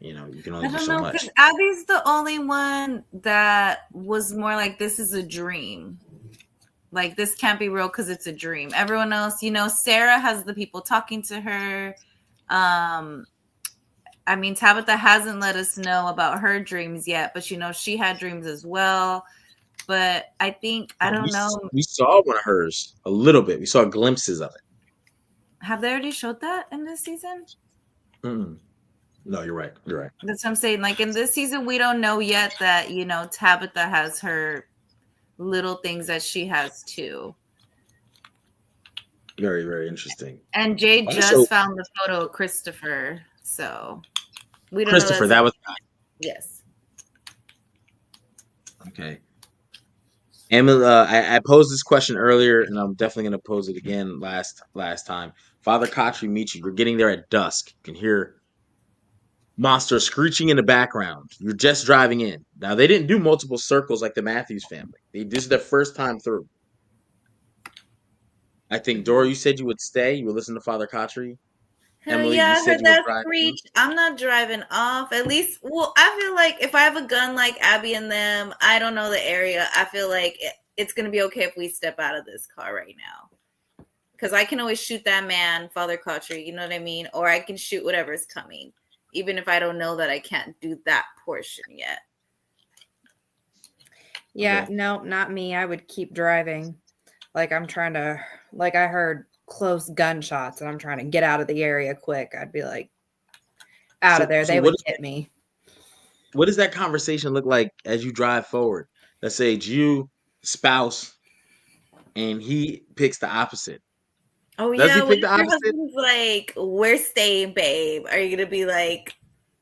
Speaker 1: You can only
Speaker 2: I
Speaker 1: do
Speaker 2: don't
Speaker 1: so
Speaker 2: know, because
Speaker 1: much.
Speaker 2: Abby's the only one that was more like, this is a dream. Like, this can't be real because it's a dream. Everyone else, Sarah has the people talking to her. I mean, Tabitha hasn't let us know about her dreams yet, but she had dreams as well. But I think, I
Speaker 1: We
Speaker 2: don't know.
Speaker 1: we saw one of hers a little bit. We saw glimpses of
Speaker 2: Have they already showed that in this season?
Speaker 1: it. No, you're right. You're right.
Speaker 2: That's what I'm saying. Like, in this season, we don't know yet that, Tabitha has her little things that she has too.
Speaker 1: Very, very interesting.
Speaker 2: And Jay
Speaker 1: Also,
Speaker 2: just found the photo of Christopher. So we don't know
Speaker 1: Christopher,
Speaker 2: that's
Speaker 1: that was
Speaker 2: yes.
Speaker 1: okay. Emily, I posed this question earlier, and I'm definitely going to pose it again last time. Father Khatri meets you. You're getting there at dusk. You can hear monster screeching in the background. You're just driving in. Now they didn't do multiple circles like the Matthews family. This is their first time through. I think Dora, you said you would stay. You would listen to Father Khatri.
Speaker 2: Hell
Speaker 1: Emily,
Speaker 2: yeah,
Speaker 1: you
Speaker 2: I
Speaker 1: said
Speaker 2: heard
Speaker 1: you would
Speaker 2: that
Speaker 1: drive in.
Speaker 2: screech. I'm not driving off. At least, well, I feel like if I have a gun like Abby and them, I don't know the area. I feel like it's going to be okay if we step out of this car right now. Because I can always shoot that man, Father Khatri, you know what I mean? Or I can shoot whatever's coming, even if I don't know that I can't do that portion yet.
Speaker 3: Yeah,
Speaker 1: Okay.
Speaker 3: no, not me. I would keep driving. Like I heard close gunshots and I'm trying to get out of the area quick. I'd be like out of
Speaker 1: So,
Speaker 3: there.
Speaker 1: so
Speaker 3: They
Speaker 1: what
Speaker 3: would get me.
Speaker 1: what does that conversation look like as you drive forward? Let's say it's you, spouse, and he picks the opposite.
Speaker 2: Oh
Speaker 1: Does
Speaker 2: yeah,
Speaker 1: he
Speaker 2: what
Speaker 1: pick
Speaker 2: if
Speaker 1: the
Speaker 2: your
Speaker 1: opposite?
Speaker 2: husband's like, "We're staying, babe"? Are you gonna be like,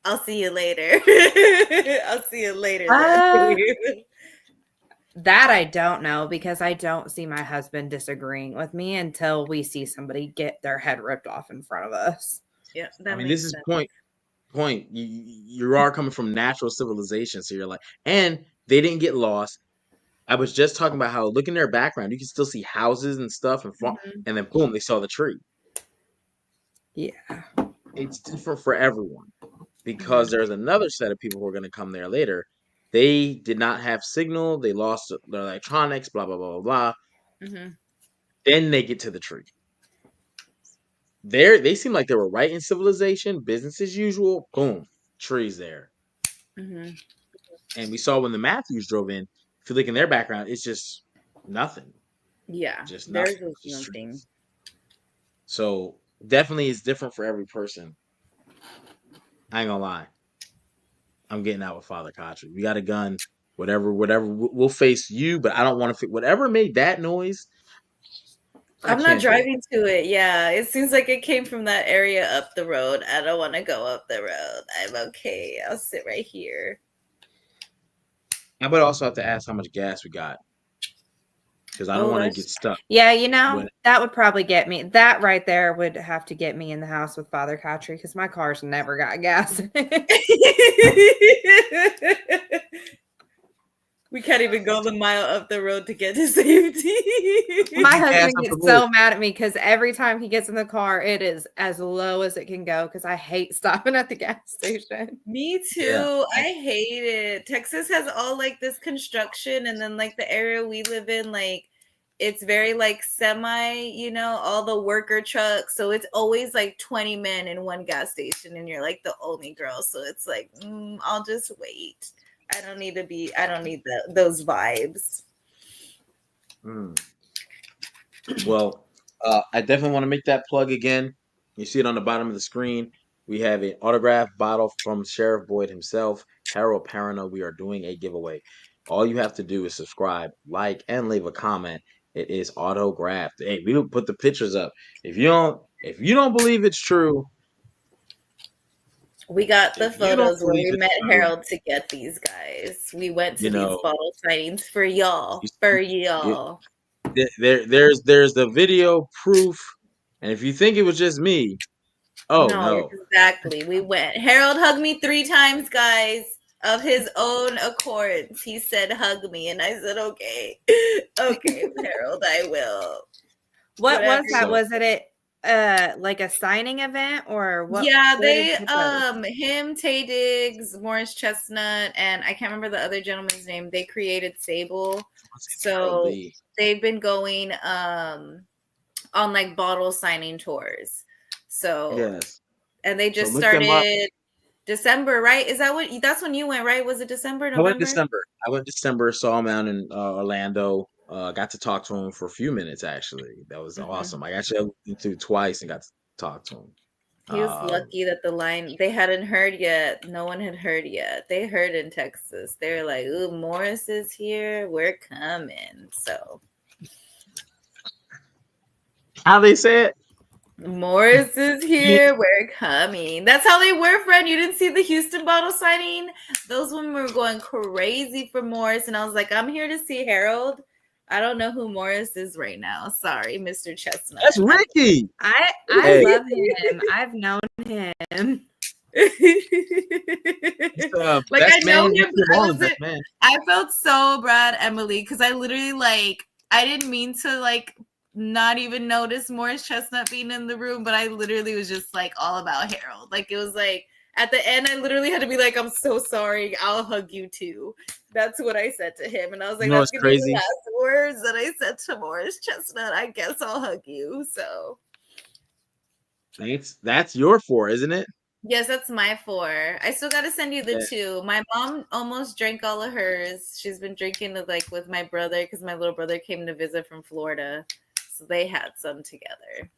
Speaker 2: "I'll see you later"? I'll see you later, then.
Speaker 3: Uh, that I don't know because I don't see my husband disagreeing with me until we see somebody get their head ripped off in front of us.
Speaker 2: Yeah,
Speaker 1: I
Speaker 2: that
Speaker 1: mean, this
Speaker 2: makes
Speaker 1: is
Speaker 2: sense.
Speaker 1: point. You are coming from natural civilization, so you're like, and they didn't get lost. I was just talking about how look in their background, you can still see houses and stuff and farm,
Speaker 2: Mhm.
Speaker 1: and then boom, they saw the tree.
Speaker 3: Yeah.
Speaker 1: It's different for everyone because
Speaker 2: Mhm.
Speaker 1: there's another set of people who are going to come there later. They did not have signal. They lost their electronics. Blah blah blah blah blah.
Speaker 2: Mhm.
Speaker 1: Then they get to the tree. They seem like they were right in civilization, business as usual. Boom, trees there.
Speaker 2: Mhm.
Speaker 1: And we saw when the Matthews drove in. If you look in their background, it's just nothing,
Speaker 2: Yeah,
Speaker 1: just
Speaker 2: theirs
Speaker 1: nothing,
Speaker 2: was
Speaker 1: just
Speaker 2: nothing.
Speaker 1: trees. So definitely, it's different for every person. I ain't gonna lie. I'm getting out with Father Khatri. We got a gun. whatever. We'll face you, but I don't want to. Whatever made that noise, I
Speaker 2: I'm not
Speaker 1: can't do it.
Speaker 2: driving to it. Yeah, it seems like it came from that area up the road. I don't want to go up the road. I'm okay. I'll sit right here.
Speaker 1: I would also have to ask how much gas we got because I don't
Speaker 2: Oh,
Speaker 1: want to
Speaker 2: that's
Speaker 1: get stuck.
Speaker 3: Yeah,
Speaker 1: When
Speaker 3: that would probably get me. That right there would have to get me in the house with Father Khatri because my car's never got gas.
Speaker 2: We can't even go the mile up the road to get to safety.
Speaker 3: My
Speaker 1: gas
Speaker 3: husband
Speaker 1: up the
Speaker 3: gets
Speaker 1: road.
Speaker 3: so mad at me because every time he gets in the car, it is as low as it can go because I hate stopping at the gas station.
Speaker 2: Me
Speaker 1: Yeah.
Speaker 2: too. I hate it. Texas has all like this construction, and then like the area we live in, like it's very like semi, all the worker trucks. So it's always like 20 men in one gas station, and you're like the only girl. So it's like, I'll just wait. I don't need those vibes.
Speaker 1: Mm. Well, I definitely want to make that plug again. You see it on the bottom of the screen. We have an autographed bottle from Sheriff Boyd himself, Harold Parana. We are doing a giveaway. All you have to do is subscribe, like, and leave a comment. It is autographed. Hey, we will put the pictures up. If you don't believe it's true,
Speaker 2: We got the
Speaker 1: if you don't
Speaker 2: photos where
Speaker 1: believe
Speaker 2: we
Speaker 1: it's
Speaker 2: met
Speaker 1: true,
Speaker 2: Harold to get these guys. We went to
Speaker 1: you
Speaker 2: these
Speaker 1: know,
Speaker 2: bottle signings for y'all. For
Speaker 1: you,
Speaker 2: y'all.
Speaker 1: there's the video proof, and if you think it was just me, oh
Speaker 2: No,
Speaker 1: no.
Speaker 2: exactly. We went. Harold hugged me 3 times, guys, of his own accords. He said, hug me. And I said, okay. Okay, Harold, I will.
Speaker 3: What
Speaker 2: Whatever.
Speaker 3: was that?
Speaker 1: So
Speaker 3: Was it like a signing event or what?
Speaker 2: Yeah,
Speaker 3: Where did
Speaker 2: they
Speaker 3: you get those?
Speaker 2: him, Tay Diggs, Morris Chestnut, and I can't remember the other gentleman's name. They created Sable.
Speaker 1: what's it, Harold
Speaker 2: So
Speaker 1: Lee?
Speaker 2: they've been going on like bottle signing tours. So
Speaker 1: Yes.
Speaker 2: and they
Speaker 1: So
Speaker 2: just
Speaker 1: look them up.
Speaker 2: started December, right? Is that that's when you went, right? Was it December,
Speaker 1: I went
Speaker 2: November?
Speaker 1: December. I went December. Saw him out in Orlando. Got to talk to him for a few minutes. Actually, that was
Speaker 2: Hmm.
Speaker 1: awesome. I actually went through twice and got to talk to him.
Speaker 2: He was
Speaker 1: Um,
Speaker 2: lucky that the line they hadn't heard yet. No one had heard yet. They heard in Texas. They were like, "Ooh, Morris is here. We're coming." So
Speaker 1: how they say it?
Speaker 2: Morris is
Speaker 1: Yeah.
Speaker 2: here. We're coming. That's how they were, friend. You didn't see the Houston bottle signing? Those women were going crazy for Morris. And I was like, I'm here to see Harold. I don't know who Morris is right now. Sorry, Mr.
Speaker 1: That's
Speaker 2: Chestnut.
Speaker 1: Ricky.
Speaker 3: I
Speaker 1: Hey,
Speaker 3: love him. I've known him.
Speaker 1: he's the
Speaker 2: Like I
Speaker 1: best
Speaker 2: know
Speaker 1: man.
Speaker 2: him,
Speaker 1: Ricky
Speaker 2: but I
Speaker 1: Marlin, best
Speaker 2: wasn't.
Speaker 1: man.
Speaker 2: I felt so bad, Emily, because I literally I didn't mean to not even notice Morris Chestnut being in the room, but I literally was just like all about Harold. Like it was like at the end, I literally had to be like, "I'm so sorry. I'll hug you too." That's what I said to him, and I was
Speaker 1: You
Speaker 2: like,
Speaker 1: know
Speaker 2: "That's
Speaker 1: what's
Speaker 2: gonna be the
Speaker 1: crazy?
Speaker 2: last words that I said to Morris Chestnut. I guess I'll hug you." So.
Speaker 1: That's your four, isn't it?
Speaker 2: Yes, that's my 4. I still got to send you the
Speaker 1: Yeah.
Speaker 2: 2. My mom almost drank all of hers. She's been drinking with my brother because my little brother came to visit from Florida. So they had some together.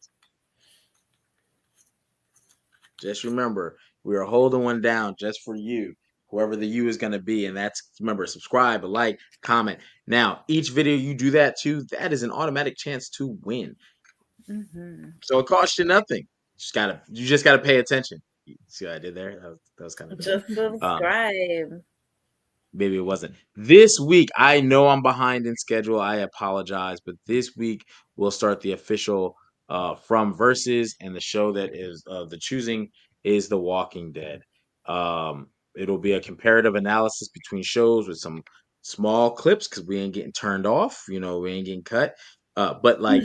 Speaker 1: Just remember, we are holding one down just for you, whoever the you is going to be. And that's, remember, subscribe, like, comment. Now, each video you do that to, that is an automatic chance to win.
Speaker 2: Mm-hmm.
Speaker 1: So it costs you nothing. You just gotta pay attention. See what I did there? That was kind of dope.
Speaker 2: Just subscribe.
Speaker 1: Maybe it wasn't. This week, I know I'm behind in schedule. I apologize, but this week we'll start the official from versus, and the show that is of the choosing is The Walking Dead. It'll be a comparative analysis between shows with some small clips because we ain't getting turned off. We ain't getting cut. But like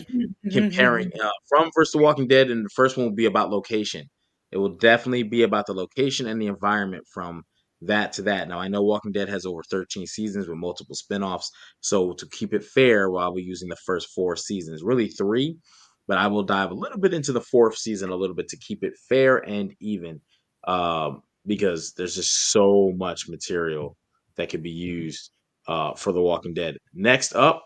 Speaker 1: comparing from versus The Walking Dead, and the first one will be about location. It will definitely be about the location and the environment from that to that. Now, I know Walking Dead has over 13 seasons with multiple spinoffs. So, to keep it fair, while we're using the first 4 seasons, really 3, but I will dive a little bit into the 4th season a little bit to keep it fair and even because there's just so much material that could be used for The Walking Dead. Next up,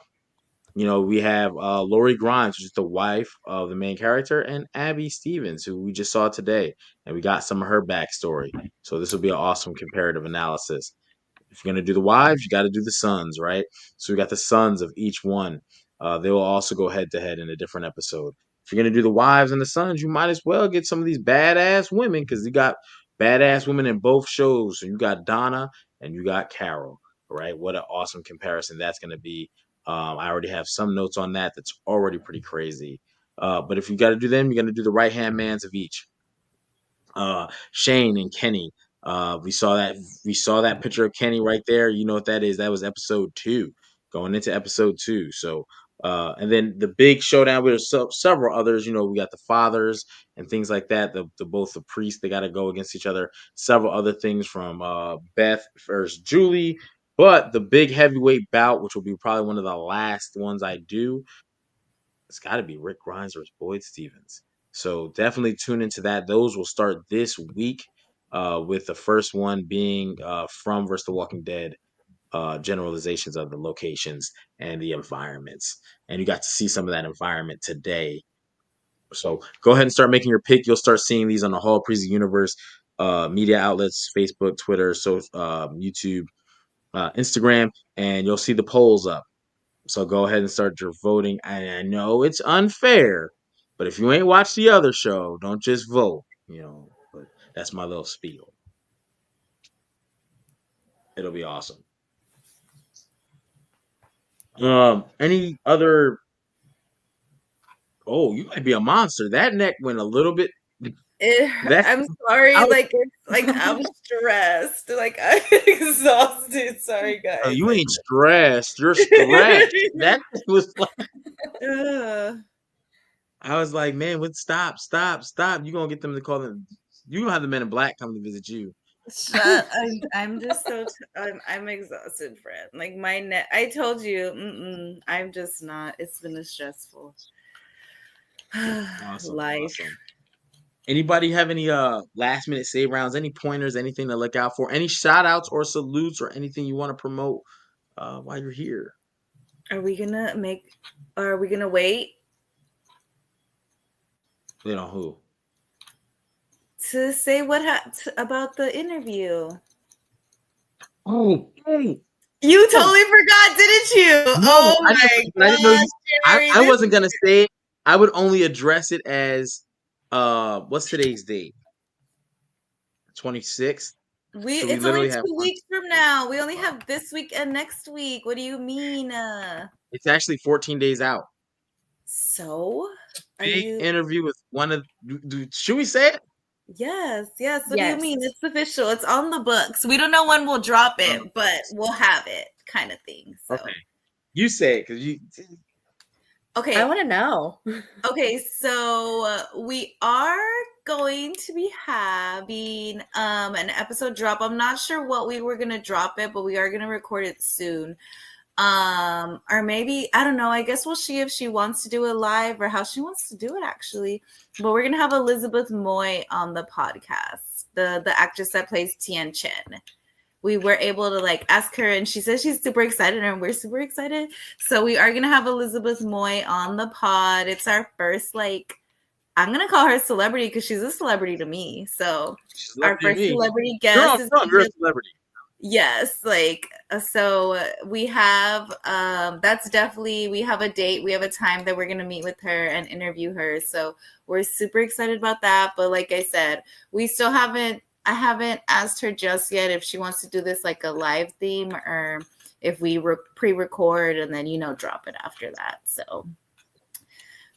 Speaker 1: we have Lori Grimes, which is the wife of the main character, and Abby Stevens, who we just saw today, and we got some of her backstory. So this will be an awesome comparative analysis. If you're going to do the wives, you got to do the sons, right? So we got the sons of each one. They will also go head to head in a different episode. If you're going to do the wives and the sons, you might as well get some of these badass women, because you got badass women in both shows. So you got Donna and you got Carol, right? What an awesome comparison that's going to be. I already have some notes on that. That's already pretty crazy. But if you got to do them, you're going to do the right hand mans of each. Shane and Kenny. We saw that picture of Kenny right there. You know what that is? That was episode 2, going into episode 2. So and then the big showdown with several others. You know, we got the fathers and things like that. The both the priests, they got to go against each other. Several other things from Beth versus Julie. But the big heavyweight bout, which will be probably one of the last ones I do, it's got to be Rick Grimes versus Boyd Stevens. So definitely tune into that. Those will start this week, with the first one being From versus The Walking Dead, generalizations of the locations and the environments. And you got to see some of that environment today. So go ahead and start making your pick. You'll start seeing these on the Hall Preezy Universe media outlets: Facebook, Twitter, so YouTube, Instagram, and you'll see the polls up. So go ahead and start your voting. I know it's unfair, but if you ain't watched the other show, don't just vote. But that's my little spiel. It'll be awesome. Any other? Oh, you might be a monster. That neck went a little bit. That
Speaker 2: I'm sorry.
Speaker 1: I was,
Speaker 2: Like it's like I'm stressed. Like I'm exhausted. Sorry,
Speaker 1: oh,
Speaker 2: guys.
Speaker 1: you ain't stressed. You're stretched. That was like,
Speaker 2: Ugh.
Speaker 1: I was like, man, stop. You gonna get them to call them. You gonna have the Men in Black come to visit you.
Speaker 2: Shut. I'm just so. I'm exhausted, friend. Like my neck. I told you. I'm just not. It's been a stressful
Speaker 1: Awesome.
Speaker 2: life.
Speaker 1: Awesome. Anybody have any last minute save rounds, any pointers, anything to look out for, any shout outs or salutes or anything you want to promote while you're here?
Speaker 2: Are we gonna make? Are we gonna wait
Speaker 1: You know who?
Speaker 2: to say what about the interview?
Speaker 1: Oh, hey.
Speaker 2: You totally forgot, didn't you?
Speaker 1: No,
Speaker 2: Oh
Speaker 1: I
Speaker 2: my
Speaker 1: didn't know
Speaker 2: gosh, Jerry,
Speaker 1: I wasn't gonna say it. I would only address it as what's today's date? 26th. So we
Speaker 2: it's only
Speaker 1: literally have
Speaker 2: 2 weeks from now. We only have this week and next week. What do you mean?
Speaker 1: It's actually 14 days out.
Speaker 2: So are
Speaker 1: Big
Speaker 2: you?
Speaker 1: interview with one of. Should we say it?
Speaker 2: Yes. What do you
Speaker 3: Yes.
Speaker 2: mean? It's official. It's on the books. We don't know when we'll drop it, but we'll have it, kind of thing. So
Speaker 1: Okay, you say it because you.
Speaker 2: okay.
Speaker 3: I want to know.
Speaker 2: Okay, so we are going to be having an episode drop. I'm not sure what we were gonna drop it, but we are gonna record it soon. Or maybe I don't know. I guess we'll see if she wants to do it live or how she wants to do it actually. But we're gonna have Elizabeth Moy on the podcast, the actress that plays Tian Chen. We were able to like ask her and she says she's super excited and we're super excited. So we are going to have Elizabeth Moy on the pod. It's our first, like, I'm going to call her celebrity because she's a celebrity to me. So our first celebrity guest is
Speaker 1: you're a celebrity.
Speaker 2: Yes, like so we have that's definitely we have a date, we have a time that we're going to meet with her and interview her. So we're super excited about that, but like I said, I haven't asked her just yet if she wants to do this like a live theme or if we pre-record and then drop it after that. So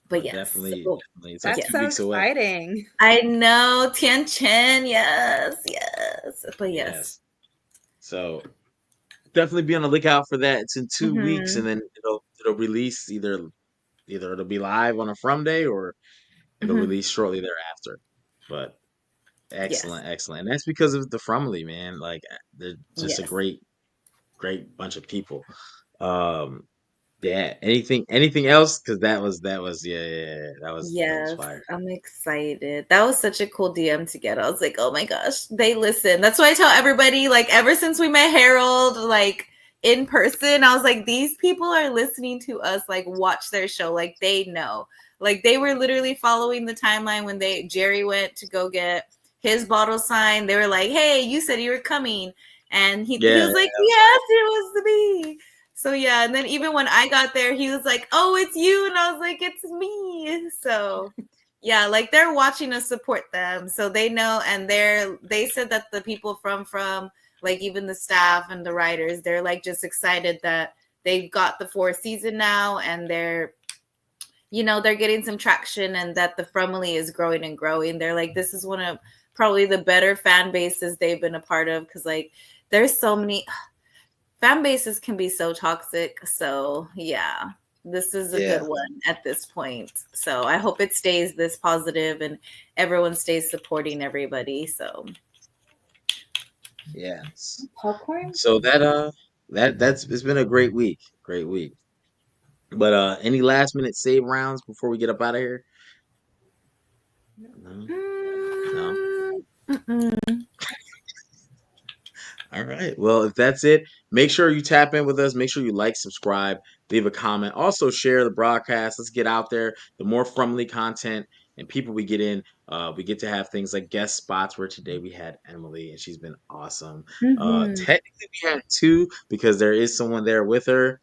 Speaker 2: but yes,
Speaker 1: definitely. It's
Speaker 3: That's
Speaker 1: like 2
Speaker 3: so
Speaker 1: weeks away.
Speaker 3: exciting.
Speaker 2: I know, Tian Chen, yes. But yes.
Speaker 1: So definitely be on the lookout for that. It's in 2 weeks, and then it'll release either it'll be live on a From Day or it'll release shortly thereafter. But excellent. And that's because of the Frumly, man. Like they're just a great bunch of people. Yeah. Anything else? Because that was that was fire.
Speaker 2: I'm excited. That was such a cool DM to get. I was like, oh my gosh, they listen. That's why I tell everybody, like, ever since we met Harold, like in person, I was like, these people are listening to us, like, watch their show, like they know. Like they were literally following the timeline when Jerry went to go get his bottle signed. They were like, hey, you said you were coming. And he
Speaker 1: Yeah,
Speaker 2: was like, yes, it was me. So yeah, and then even when I got there, he was like, oh, it's you. And I was like, it's me. So yeah, like they're watching us support them. So they know, and they said that the people from like even the staff and the writers, they're like just excited that they've got the fourth season now, and they're they're getting some traction, and that the family is growing and growing. They're like, this is one of probably the better fan bases they've been a part of, because like there's so many fan bases can be so toxic. So yeah, this is a good
Speaker 1: yeah,
Speaker 2: one at this point. So I hope it stays this positive and everyone stays supporting everybody. So
Speaker 1: yeah.
Speaker 3: Popcorn?
Speaker 1: So that's it's been a great week. Great week. But any last minute save rounds before we get up out of here? No. No.
Speaker 2: mm-mm.
Speaker 1: All right. Well, if that's it, make sure you tap in with us. Make sure you like, subscribe, leave a comment. Also, share the broadcast. Let's get out there. The more friendly content and people we get in, we get to have things like guest spots. Where today we had Emily, and she's been awesome.
Speaker 2: Mm-hmm.
Speaker 1: Technically, we had two because there is someone there with her.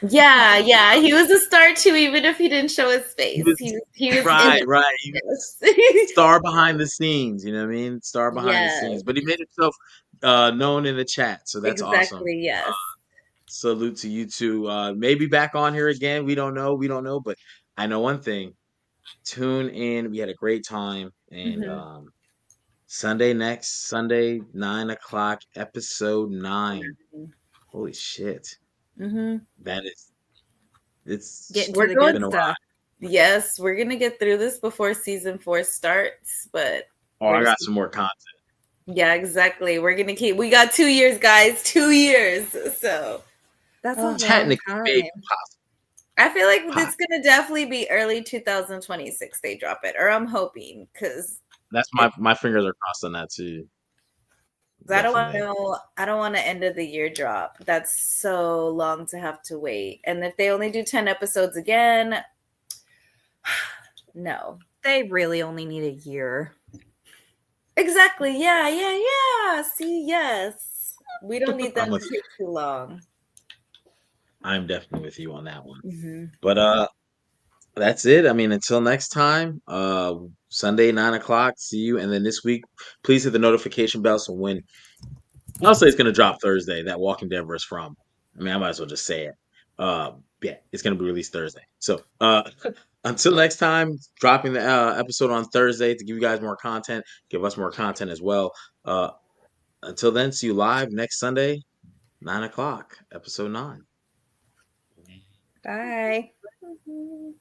Speaker 2: Yeah, he was a star too, even if he didn't show his
Speaker 1: He
Speaker 2: face.
Speaker 1: was
Speaker 2: He was in
Speaker 1: right,
Speaker 2: it.
Speaker 1: right. He was
Speaker 2: Yes.
Speaker 1: star behind the scenes. You know what I mean? Star behind the
Speaker 2: Yes,
Speaker 1: scenes. But he made himself known in the chat, so that's awesome.
Speaker 2: exactly. Yes.
Speaker 1: Salute to you two. Maybe back on here again. We don't know. We don't know. But I know one thing. Tune in. We had a great time. And
Speaker 2: Mm-hmm.
Speaker 1: next Sunday, 9 o'clock, episode 9. Holy shit.
Speaker 2: Mm-hmm.
Speaker 1: That is it's
Speaker 3: Getting to
Speaker 2: We're
Speaker 3: the
Speaker 2: going.
Speaker 3: good
Speaker 1: been a while.
Speaker 3: stuff.
Speaker 2: Yes, we're gonna get through this before season 4 starts, but
Speaker 1: Oh,
Speaker 2: we're
Speaker 1: I
Speaker 2: just
Speaker 1: got some more content.
Speaker 2: yeah, exactly. We're gonna keep. We got 2 years, guys. 2 years. So
Speaker 3: That's a
Speaker 2: oh,
Speaker 3: long
Speaker 1: Technically maybe
Speaker 3: time.
Speaker 1: possible.
Speaker 2: I feel like it's gonna definitely be early 2026. They drop it, or I'm hoping, because
Speaker 1: That's my fingers are crossed on that too.
Speaker 2: I don't want
Speaker 1: Definitely.
Speaker 2: to. I don't want to end of the year drop. That's so long to have to wait. And if they only do 10 episodes again, no.
Speaker 3: They really only need a year.
Speaker 2: Exactly. Yeah. See, yes. We don't need them
Speaker 1: I'm
Speaker 2: to
Speaker 1: with you.
Speaker 2: take too long.
Speaker 1: I'm definitely with you on that one.
Speaker 2: Mm-hmm.
Speaker 1: But that's it. I mean, until next time, Sunday 9 o'clock. See you. And then this week, please hit the notification bell so when I'll say it's gonna drop Thursday. That Walking Dead verse from. I mean, I might as well just say it. Yeah, it's gonna be released Thursday. So until next time, dropping the episode on Thursday to give you guys more content, give us more content as well. Uh, until then, see you live next Sunday, 9 o'clock, episode 9.
Speaker 3: Bye.
Speaker 2: Mm-hmm.